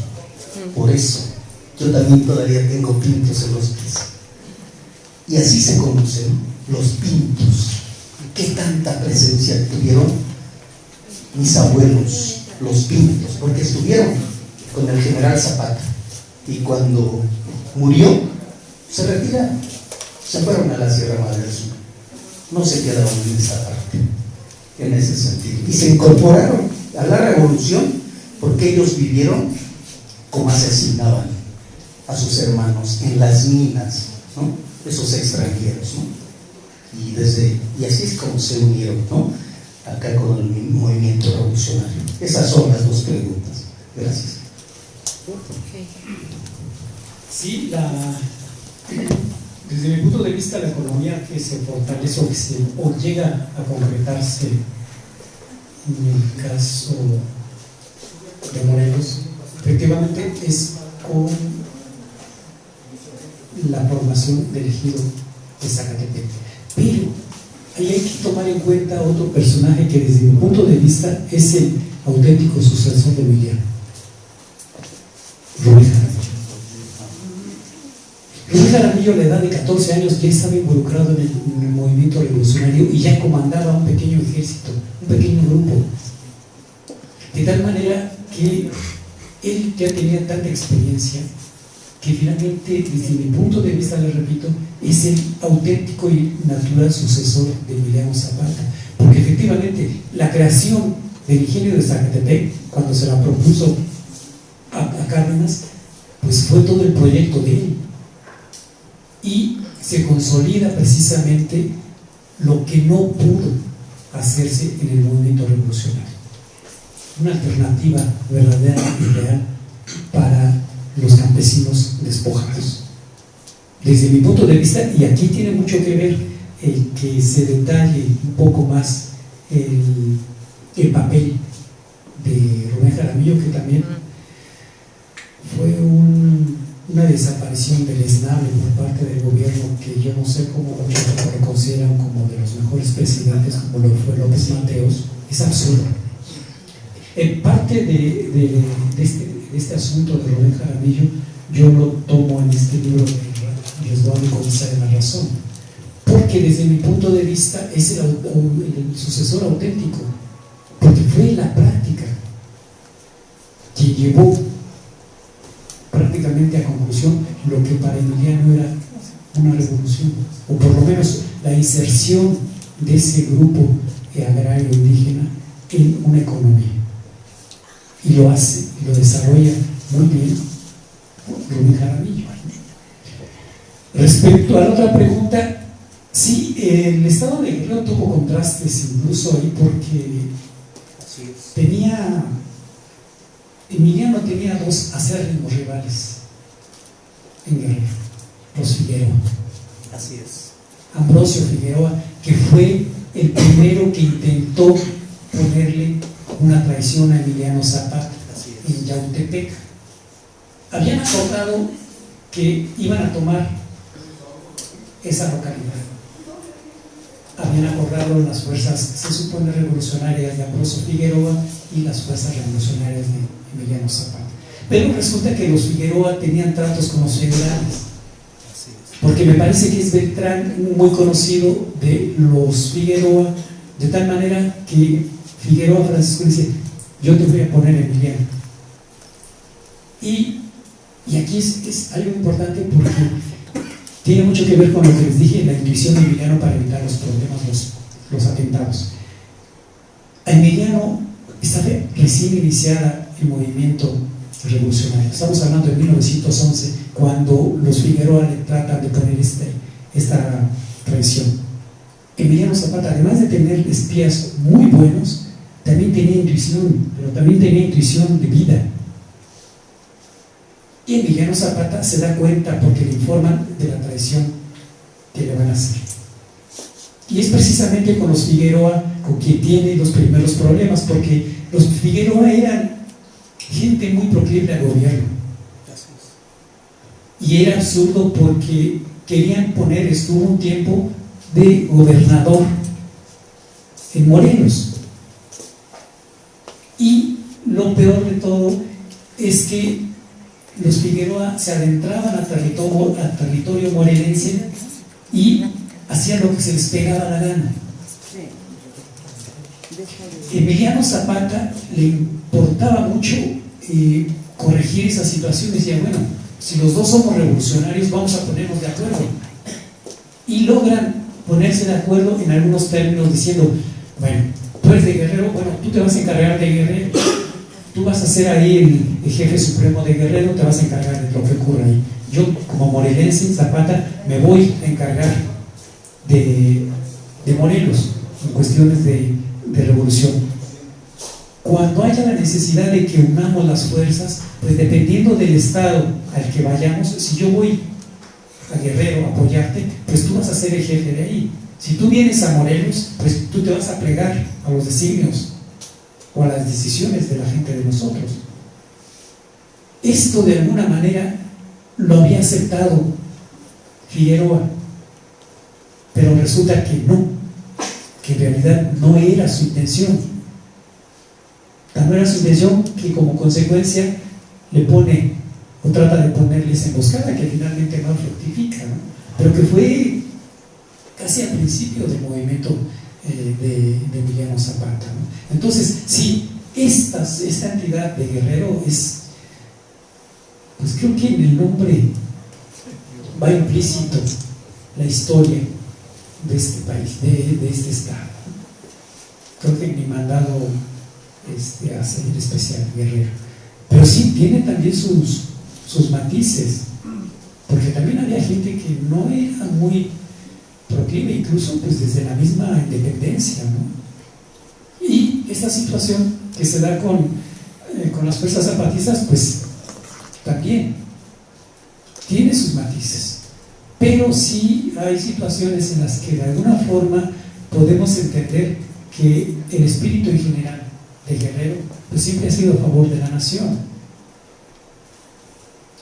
Por eso yo también todavía tengo pintos en los pies. Y así se conocen los pintos. ¿Qué tanta presencia tuvieron mis abuelos, los pintos? Porque estuvieron con el general Zapata. Y cuando murió, se retiraron, se fueron a la Sierra Madre del Sur, no se quedaron en esa parte, en ese sentido, y se incorporaron a la revolución porque ellos vivieron como asesinaban a sus hermanos en las minas, ¿no?, esos extranjeros, ¿no?, y así es como se unieron, ¿no?, acá con el movimiento revolucionario. Esas son las dos preguntas. Gracias. Sí, desde mi punto de vista, la economía que se fortalece o llega a concretarse en el caso de Morelos, efectivamente es con la formación del ejido de Zacatepec. Pero ahí hay que tomar en cuenta otro personaje que desde mi punto de vista es el auténtico sucesor de Emiliano, Rubén Jaramillo. Rubén Jaramillo, a la edad de 14 años, ya estaba involucrado en el movimiento revolucionario y ya comandaba un pequeño ejército pequeño grupo, de tal manera que él ya tenía tanta experiencia que finalmente, desde mi punto de vista, les repito, es el auténtico y natural sucesor de Emiliano Zapata, porque efectivamente la creación del ingenio de Zacatepec, cuando se la propuso a Cárdenas, pues fue todo el proyecto de él, y se consolida precisamente lo que no pudo hacerse en el movimiento revolucionario, una alternativa verdadera y real para los campesinos despojados. Desde mi punto de vista, y aquí tiene mucho que ver el que se detalle un poco más el papel de Rubén Jaramillo, que también fue una desaparición deleznable por parte del gobierno, que yo no sé cómo muchos lo consideran como de los mejores presidentes, como lo fue López Mateos. Es absurdo. En parte de este asunto de Rubén Jaramillo, yo lo tomo en este libro de Resguardo y Comisaría de la Razón, porque desde mi punto de vista es el sucesor auténtico, porque fue la práctica que llevó prácticamente a conclusión lo que para Emiliano era una revolución, o por lo menos la inserción de ese grupo agrario indígena en una economía, y lo hace, y lo desarrolla muy bien Rubén Jaramillo. Respecto a la otra pregunta, sí, el estado de Guerrero tuvo contrastes incluso ahí, porque Emiliano tenía dos acérrimos rivales en Guerrero, los Figueroa. Así es. Ambrosio Figueroa, que fue el primero que intentó ponerle una traición a Emiliano Zapata en Yautepec. Habían acordado que iban a tomar esa localidad. Habían acordado las fuerzas, se supone, revolucionarias de Ambrosio Figueroa y las fuerzas revolucionarias de Emiliano Zapata. Pero resulta que los Figueroa tenían tratos con los federales, porque me parece que es Beltrán muy conocido de los Figueroa, de tal manera que Figueroa Francisco dice: yo te voy a poner Emiliano. Y aquí es algo importante, porque tiene mucho que ver con lo que les dije, la intuición de Emiliano para evitar los problemas, los atentados. A Emiliano estaba recién iniciada el movimiento revolucionario. Estamos hablando de 1911, cuando los Figueroa le tratan de poner esta traición. Emiliano Zapata, además de tener espías muy buenos, también tenía intuición, pero también tenía intuición de vida. Y Emiliano Zapata se da cuenta porque le informan de la traición que le van a hacer. Y es precisamente con los Figueroa con quien tiene los primeros problemas, porque los Figueroa eran gente muy proclive al gobierno. Y era absurdo porque querían poner, estuvo un tiempo de gobernador en Morelos. Y lo peor de todo es que los Figueroa se adentraban al territorio morelense y hacían lo que se les pegaba la gana. Emiliano Zapata le importaba mucho corregir esas situaciones. Decía: bueno, si los dos somos revolucionarios, vamos a ponernos de acuerdo. Y logran ponerse de acuerdo en algunos términos, diciendo: bueno, tú eres de Guerrero, bueno, tú te vas a encargar de Guerrero, tú vas a ser ahí el jefe supremo de Guerrero, te vas a encargar de lo que ocurra ahí. Yo, como morelense, Zapata, me voy a encargar de Morelos en cuestiones de revolución. Cuando haya la necesidad de que unamos las fuerzas, pues dependiendo del estado al que vayamos, si yo voy a Guerrero a apoyarte, pues tú vas a ser el jefe de ahí. Si tú vienes a Morelos, pues tú te vas a plegar a los designios o a las decisiones de la gente de nosotros. Esto de alguna manera lo había aceptado Figueroa, pero resulta que no, que en realidad no era su intención. Tan no era su intención que como consecuencia le pone o trata de ponerles emboscada, que finalmente no fructifica, ¿no? Pero que fue casi al principio del movimiento de Emiliano Zapata, ¿no? Entonces, sí, esta entidad de Guerrero es, pues creo que en el nombre va implícito la historia de este país, de este estado. Creo que mi mandado a ser especial, Guerrero. Pero sí, tiene también sus matices, porque también había gente que no era muy proclive, incluso pues desde la misma independencia, ¿no? Y esta situación que se da con las fuerzas zapatistas, pues también tiene sus matices, pero sí hay situaciones en las que de alguna forma podemos entender que el espíritu en general de Guerrero pues siempre ha sido a favor de la nación.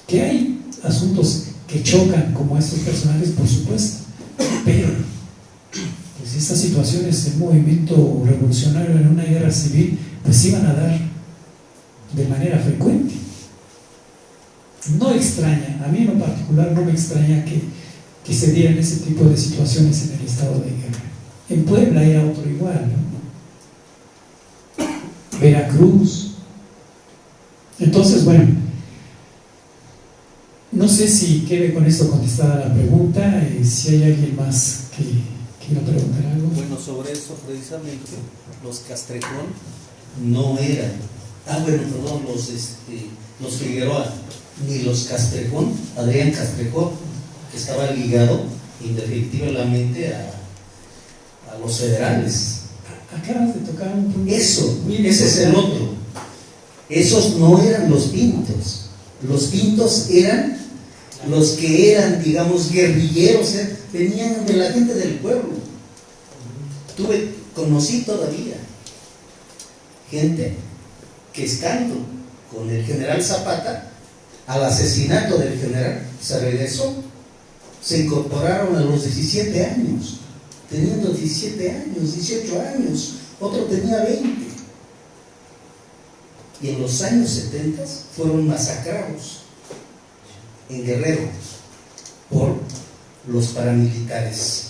Que hay asuntos que chocan como estos personajes, por supuesto, pero pues estas situaciones de movimiento revolucionario en una guerra civil pues iban a dar de manera frecuente. No extraña, a mí en lo particular no me extraña que se dieran ese tipo de situaciones en el estado de Guerrero. En Puebla era otro igual, ¿no? Veracruz. Entonces, bueno, no sé si quede con esto contestada la pregunta, si hay alguien más que quiera preguntar algo. Bueno, sobre eso precisamente, los Castrejón no eran, perdón, los Figueroa, ni los Castrejón, Adrián Castrejón, que estaba ligado indefectiblemente a los federales. Acabas de tocar un punto. Ese es el otro. Esos no eran los pintos. Los pintos eran los que eran, digamos, guerrilleros, venían de la gente del pueblo. Conocí todavía gente que estando con el general Zapata, al asesinato del general, se regresó, se incorporaron a los 17 años, teniendo 17 años, 18 años, otro tenía 20. Y en los años 70 fueron masacrados en Guerrero por los paramilitares,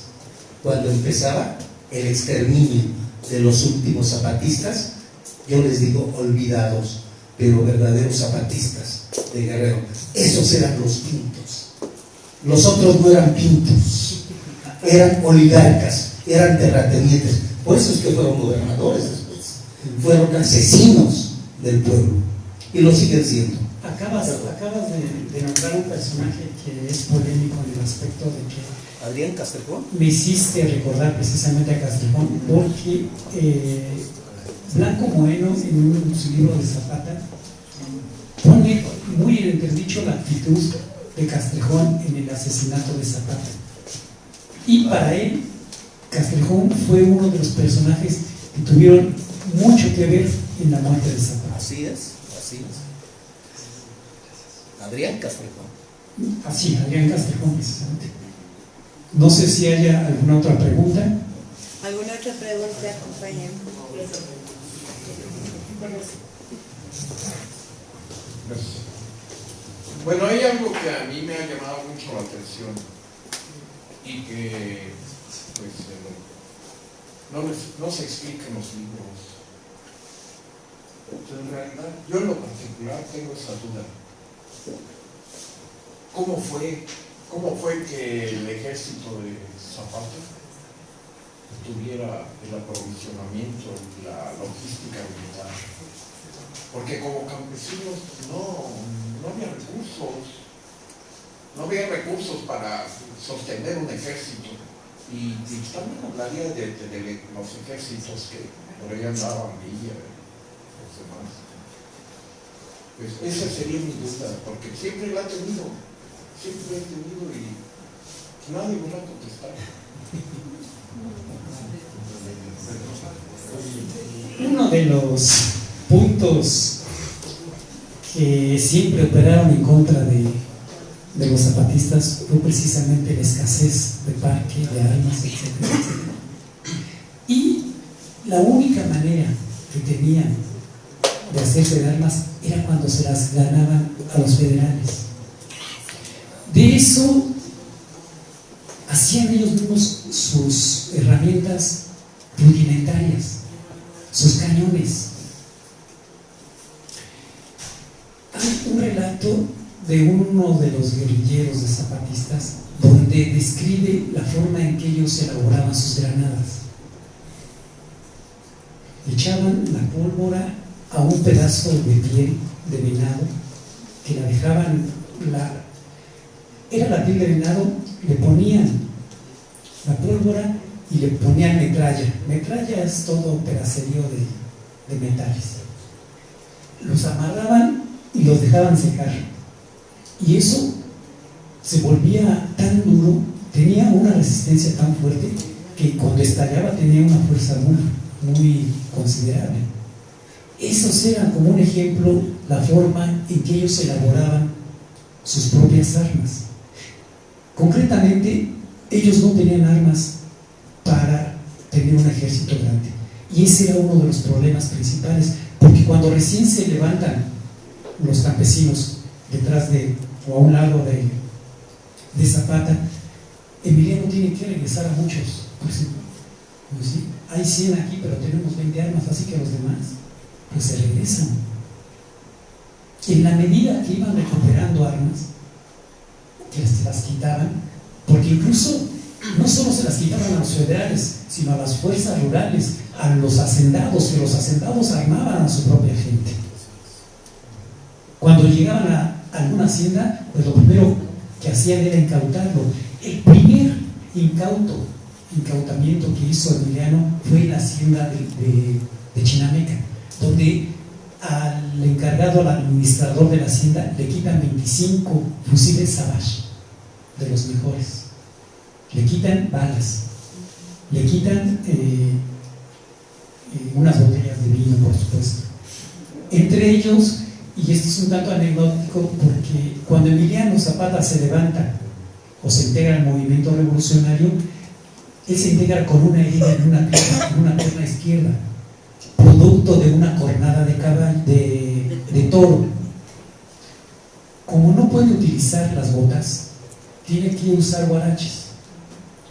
cuando empezaba el exterminio de los últimos zapatistas, yo les digo olvidados, pero verdaderos zapatistas de Guerrero. Esos eran los pintos. Los otros no eran pintos, eran oligarcas, eran terratenientes. Por eso es que fueron gobernadores después, fueron asesinos del pueblo y lo siguen siendo. Acabas de nombrar un personaje que es polémico en el aspecto de que Adrián Castrejón. me hiciste recordar precisamente a Castrejón, porque Blanco Moeno, en su libro de Zapata, pone muy en entredicho la actitud de Castrejón en el asesinato de Zapata. Y para él, Castrejón fue uno de los personajes que tuvieron mucho que ver en la muerte de Zapata. Así es. Adrián Castrejón. Así, Adrián Castrejón, precisamente. No sé si haya alguna otra pregunta. ¿Alguna otra pregunta, compañero? Gracias. Bueno, hay algo que a mí me ha llamado mucho la atención y que pues no se explica en los libros. Pero en realidad, yo en lo particular tengo esa duda. ¿Cómo fue que el ejército de Zapata tuviera el aprovisionamiento y la logística militar? Porque como campesinos no había recursos para sostener un ejército. Y también hablaría de los ejércitos que por ahí andaban Villa y los demás. Pues esa sería mi duda, porque siempre la he tenido y nadie me la ha contestado. Uno de los puntos que siempre operaron en contra de los zapatistas fue precisamente la escasez de parque, de armas, etcétera. Y la única manera que tenían de hacerse de armas era cuando se las ganaban a los federales. De eso hacían ellos mismos sus herramientas rudimentarias, sus cañones. Hay un relato de uno de los guerrilleros de zapatistas donde describe la forma en que ellos elaboraban sus granadas. Echaban la pólvora a un pedazo de piel de venado que la dejaban, era la piel de venado, le ponían la pólvora y le ponían metralla. Metralla es todo pedacerío de metales. Los amarraban y los dejaban secar. Y eso se volvía tan duro, tenía una resistencia tan fuerte que cuando estallaba tenía una fuerza muy considerable. Esos eran como un ejemplo la forma en que ellos elaboraban sus propias armas. Concretamente, ellos no tenían armas para tener un ejército grande. Y ese era uno de los problemas principales, porque cuando recién se levantan los campesinos detrás o a un lado de Zapata, Emiliano tiene que regresar a muchos. Pues sí, hay 100 aquí, pero tenemos 20 armas, así que los demás pues se regresan. En la medida que iban recuperando armas, que se las quitaban, porque incluso no solo se las quitaban a los federales, sino a las fuerzas rurales, a los hacendados, que los hacendados armaban a su propia gente. Cuando llegaban a alguna hacienda, pues lo primero que hacían era incautarlo. El primer incautamiento que hizo Emiliano fue en la hacienda de Chinameca, donde al encargado, al administrador de la hacienda, le quitan 25 fusiles Savage, de los mejores. Le quitan balas, le quitan unas botellas de vino, por supuesto. Entre ellos, y esto es un tanto anecdótico, porque cuando Emiliano Zapata se levanta o se integra al movimiento revolucionario, él se integra con una herida en una pierna izquierda, producto de una cornada de toro. Como no puede utilizar las botas, tiene que usar guaraches.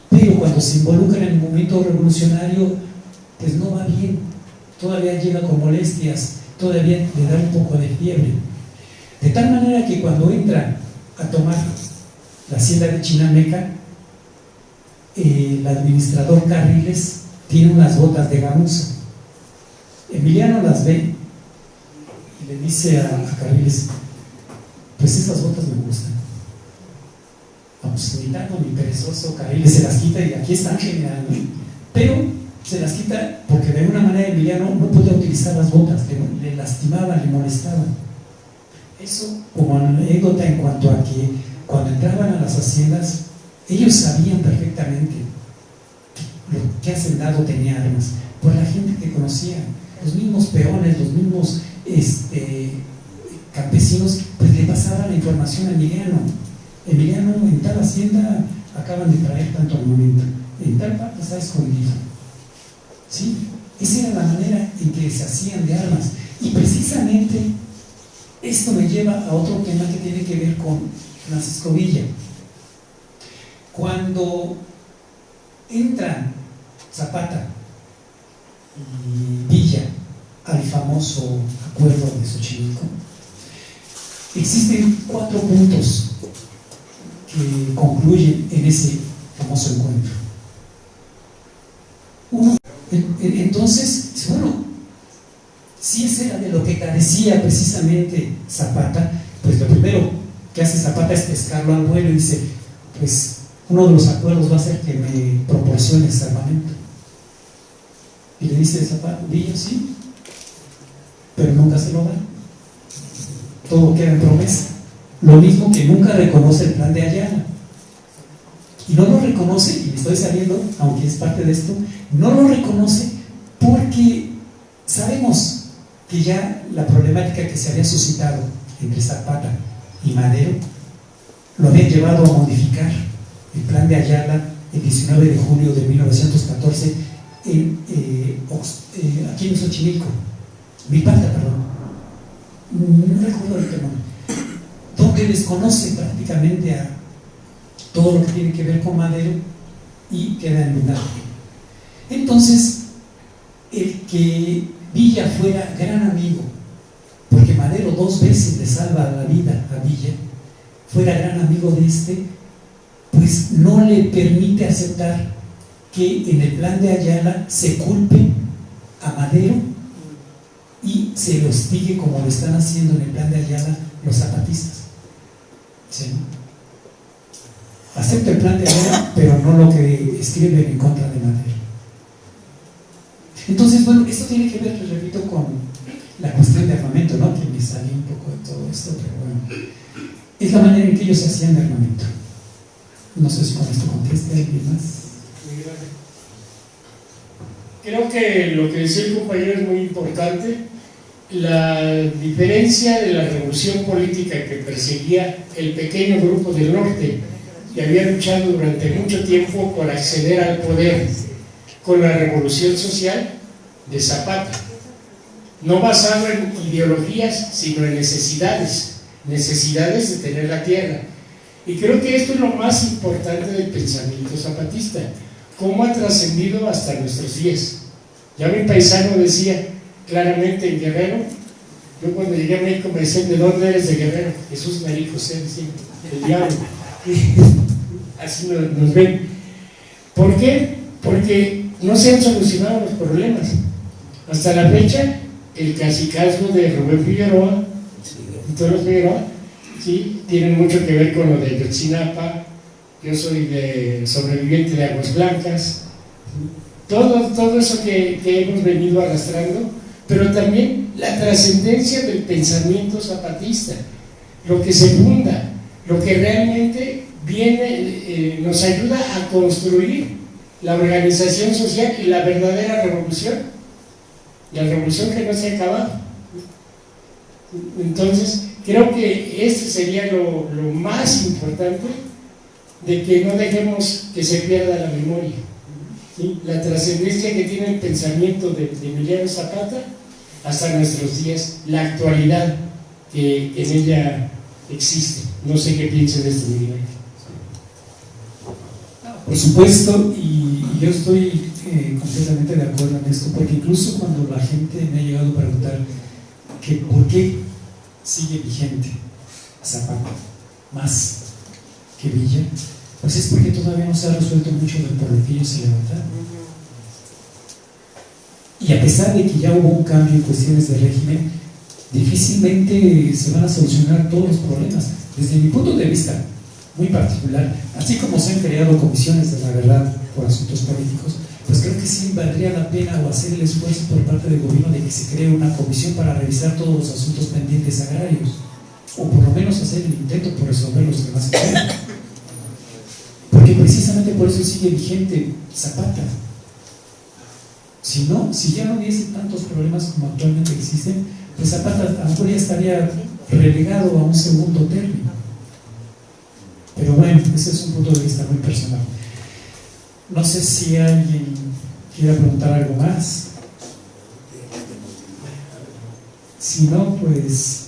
Pero cuando se involucra en el movimiento revolucionario, pues no va bien, todavía llega con molestias, todavía le da un poco de fiebre. De tal manera que cuando entra a tomar la hacienda de Chinameca, el administrador Carriles tiene unas botas de gamuza. Emiliano las ve y le dice a Carriles: pues esas botas me gustan. Vamos, ni tanto ni perezoso. Carriles se las quita y aquí están general, ¿no? Pero se las quita porque de alguna manera Emiliano no podía utilizar las botas, le lastimaban, le molestaban. Eso como anécdota en cuanto a que cuando entraban a las haciendas, ellos sabían perfectamente qué hacendado tenía armas, por la gente que conocían, los mismos peones, los mismos campesinos, pues le pasaban la información a Emiliano. Emiliano, en tal hacienda acaban de traer tanto armamento, en tal parte está escondido. ¿Sí? Esa era la manera en que se hacían de armas. Y precisamente esto me lleva a otro tema que tiene que ver con Francisco Villa. Cuando entran Zapata y Villa al famoso acuerdo de Xochimilco, existen 4 puntos que concluyen en ese famoso encuentro. Uno, entonces, bueno, si ese era de lo que carecía precisamente Zapata, pues lo primero que hace Zapata es pescarlo al vuelo y dice: pues uno de los acuerdos va a ser que me proporciones armamento. Y le dice Zapata: Villa, sí, pero nunca se lo da. Todo queda en promesa. Lo mismo que nunca reconoce el plan de Ayala. Y no lo reconoce, y me estoy saliendo, aunque es parte de esto, no lo reconoce porque sabemos que ya la problemática que se había suscitado entre Zapata y Madero lo había llevado a modificar el plan de Ayala el 19 de julio de 1914 aquí en Xochimilco, Milpalta, perdón, no recuerdo ahorita el nombre, donde desconoce prácticamente a todo lo que tiene que ver con Madero y queda en lugar. Entonces que Villa fuera gran amigo, porque Madero 2 veces le salva la vida a Villa, fuera gran amigo de pues no le permite aceptar que en el plan de Ayala se culpe a Madero y se lo hostigue como lo están haciendo en el plan de Ayala los zapatistas. ¿Sí? Acepta el plan de Ayala, pero no lo que escriben en contra de Madero. Entonces, bueno, esto tiene que ver, les repito, con la cuestión de armamento, ¿no? Que me salió un poco de todo esto, pero bueno, es la manera en que ellos hacían de armamento. No sé si con esto contesta alguien más. Creo que lo que decía el compañero es muy importante. La diferencia de la revolución política que perseguía el pequeño grupo del norte, que había luchado durante mucho tiempo por acceder al poder, con la revolución social de Zapata, no basado en ideologías, sino en necesidades de tener la tierra. Y creo que esto es lo más importante del pensamiento zapatista, cómo ha trascendido hasta nuestros días. Ya mi paisano decía claramente en Guerrero, yo cuando llegué a México me decían, ¿de dónde eres? De Guerrero. Jesús María José, decía, el diablo. Así nos ven. ¿Por qué? Porque no se han solucionado los problemas. Hasta la fecha, el cacicazgo de Rubén Figueroa y todos los Figueroa, ¿sí?, tienen mucho que ver con lo de Yotzinapa. Yo soy sobreviviente de Aguas Blancas, todo eso que hemos venido arrastrando, pero también la trascendencia del pensamiento zapatista, lo que se funda, lo que realmente viene, nos ayuda a construir la organización social y la verdadera revolución, la revolución que no se ha acabado. Entonces, creo que este sería lo más importante, de que no dejemos que se pierda la memoria, ¿sí? La trascendencia que tiene el pensamiento de Emiliano Zapata hasta nuestros días, la actualidad que en ella existe. No sé qué piensen de esto, Miguel. Por supuesto, y yo estoy completamente de acuerdo en esto, porque incluso cuando la gente me ha llegado a preguntar que por qué sigue vigente Zapata más que Villa, pues es porque todavía no se ha resuelto mucho del por lo que ellos se levantaron. Y a pesar de que ya hubo un cambio en cuestiones de régimen, difícilmente se van a solucionar todos los problemas. Desde mi punto de vista muy particular, así como se han creado comisiones de la verdad por asuntos políticos, pues creo que sí valdría la pena o hacer el esfuerzo por parte del gobierno de que se cree una comisión para revisar todos los asuntos pendientes agrarios, o por lo menos hacer el intento por resolver los que más se quedan. Porque precisamente por eso sigue vigente Zapata. Si ya no hubiese tantos problemas como actualmente existen, pues Zapata a lo mejor ya estaría relegado a un segundo término. Pero bueno, ese es un punto de vista muy personal. No sé si alguien quiera preguntar algo más. Si no, pues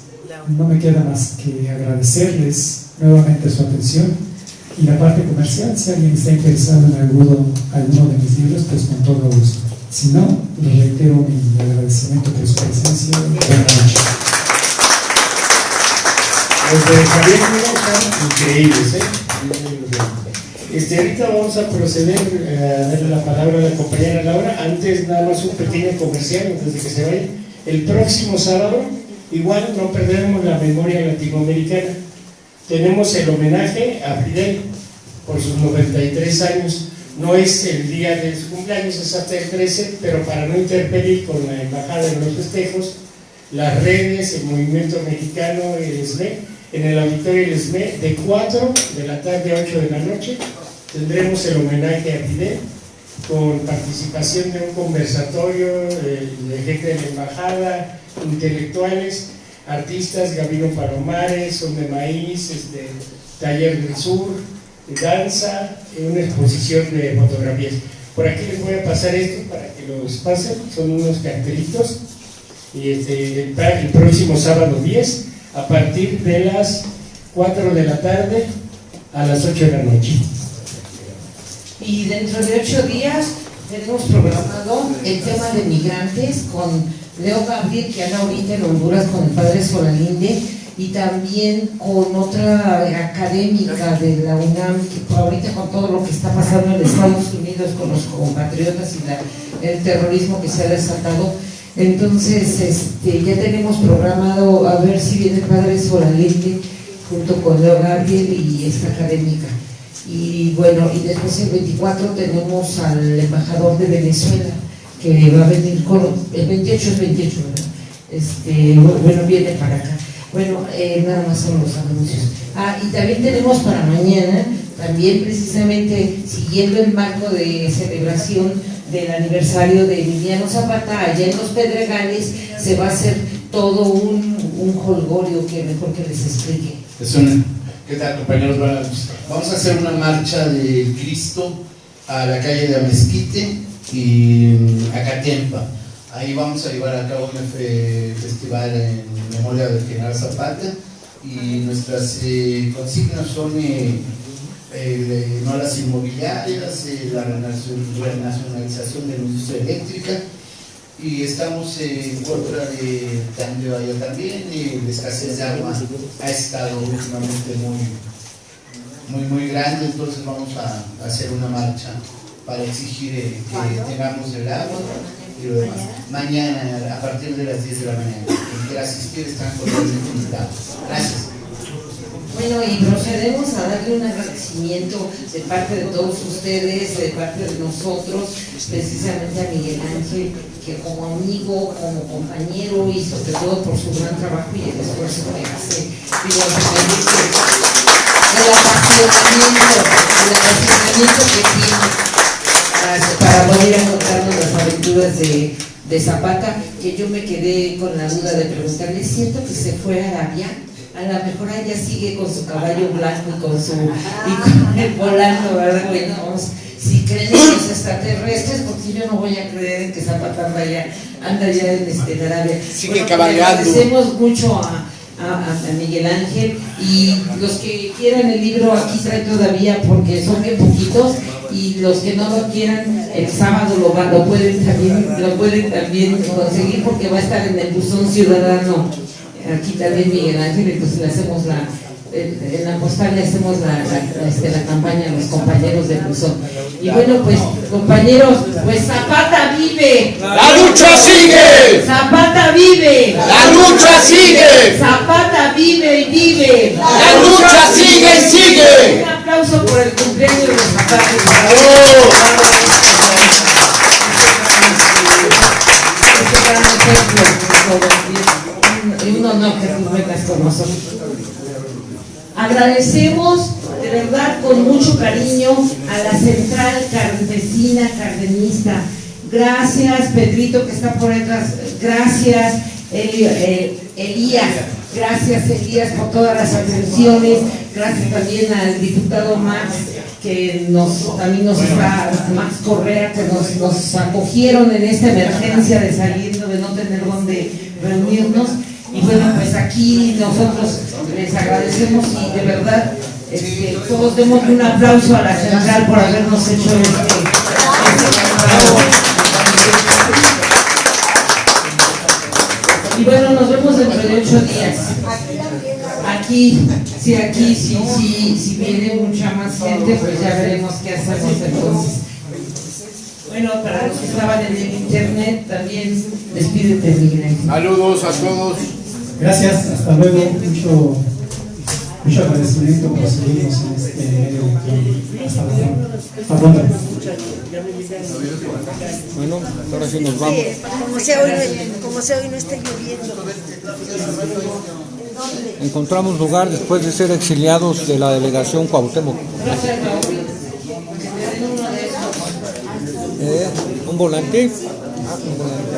no me queda más que agradecerles nuevamente su atención. Y la parte comercial, si alguien está interesado en alguno de mis libros, pues con todo gusto. Si no, les reitero mi agradecimiento por su presencia. Buenas noches. Los de Javier están increíbles, ahorita vamos a proceder a darle la palabra a la compañera Laura. Antes, nada más un pequeño comercial antes de que se vaya. El próximo sábado, igual no perderemos la memoria latinoamericana. Tenemos el homenaje a Fidel por sus 93 años. No es el día de su cumpleaños, es hasta el 13, pero para no interferir con la embajada en los festejos, las redes, el movimiento mexicano, el SME, en el auditorio del SME, de 4 de la tarde a 8 de la noche, tendremos el homenaje a Fidel, con participación de un conversatorio de gente de la embajada, intelectuales, artistas, Gabino Palomares, Son de Maíz, Taller del Sur, danza, una exposición de fotografías. Por aquí les voy a pasar esto para que los pasen, son unos cartelitos. Y el próximo sábado 10, a partir de las 4 de la tarde a las 8 de la noche. Y dentro de 8 días tenemos programado el tema de migrantes con Leo Gabriel, que anda ahorita en Honduras con el padre Solalinde, y también con otra académica de la UNAM, que ahorita con todo lo que está pasando en Estados Unidos con los compatriotas y el terrorismo que se ha desatado. Entonces ya tenemos programado a ver si viene el padre Solalinde junto con Leo Gabriel y esta académica. Y bueno, y después el 24 tenemos al embajador de Venezuela, que va a venir con el 28, es 28, ¿verdad? Bueno, viene para acá. Bueno, nada más son los anuncios. Y también tenemos para mañana, también precisamente siguiendo el marco de celebración del aniversario de Emiliano Zapata, allá en Los Pedregales, se va a hacer todo un jolgorio que mejor que les explique. ¿Qué tal, compañeros? Vamos a hacer una marcha de Cristo a la calle de Amezquite y a Catempa. Ahí vamos a llevar a cabo un festival en memoria del general Zapata, y nuestras consignas son no a las inmobiliarias, la renacionalización de la industria eléctrica, y estamos en contra de cambio allá también, y la escasez de agua ha estado últimamente muy grande. Entonces vamos a hacer una marcha para exigir que tengamos el agua y lo demás. Mañana a partir de las 10 de la mañana. Quien quiera asistir están cordialmente invitados. Gracias. Bueno, y procedemos a darle un agradecimiento de parte de todos ustedes, de parte de nosotros, precisamente a Miguel Ángel, que como amigo, como compañero y sobre todo por su gran trabajo y el esfuerzo que hace, el apasionamiento que tiene para poder contarnos las aventuras de Zapata, que yo me quedé con la duda de preguntarle, ¿siento que se fue a Arabia? A lo mejor ella sigue con su caballo blanco y con el volando, ¿verdad? Bueno, si creen en los extraterrestres, porque yo no voy a creer en que Zapata anda ya en Arabia. Sigue cabalgando. Agradecemos mucho a Miguel Ángel, y los que quieran el libro aquí trae todavía, porque son bien poquitos, y los que no lo quieran el sábado lo pueden también conseguir, porque va a estar en el buzón ciudadano. Aquí también Miguel Ángel, entonces le hacemos en la postal le hacemos la campaña a los compañeros del buzón. Y bueno, pues compañeros, pues Zapata vive. ¡La lucha sigue! Zapata vive. ¡La lucha sigue! Zapata vive y vive. ¡La lucha sigue y sigue! Un aplauso por el cumpleaños de Zapata. Este gran ejemplo, y un honor que tú vengas con nosotros. Agradecemos de verdad con mucho cariño a la Central Campesina Cardenista. Gracias Pedrito, que está por detrás. Gracias Elías. Gracias Elías por todas las atenciones. Gracias también al diputado Max, que Max Correa, que nos acogieron en esta emergencia de saliendo, de no tener dónde reunirnos. Y bueno, pues aquí nosotros les agradecemos, y de verdad todos demos un aplauso a la Central por habernos hecho trabajo. Y bueno, nos vemos dentro de 8 días. Aquí, si viene mucha más gente, pues ya veremos qué hacemos entonces. Bueno, para los que estaban en el internet, también despídete, Miguel. Saludos a todos. Gracias, hasta luego. Mucho agradecimiento por seguirnos en este medio de hasta luego. Hasta pronto. Bueno, ahora sí nos vamos. Como sea hoy no está lloviendo. Encontramos lugar después de ser exiliados de la delegación Cuauhtémoc. ¿Un volante? Un volante.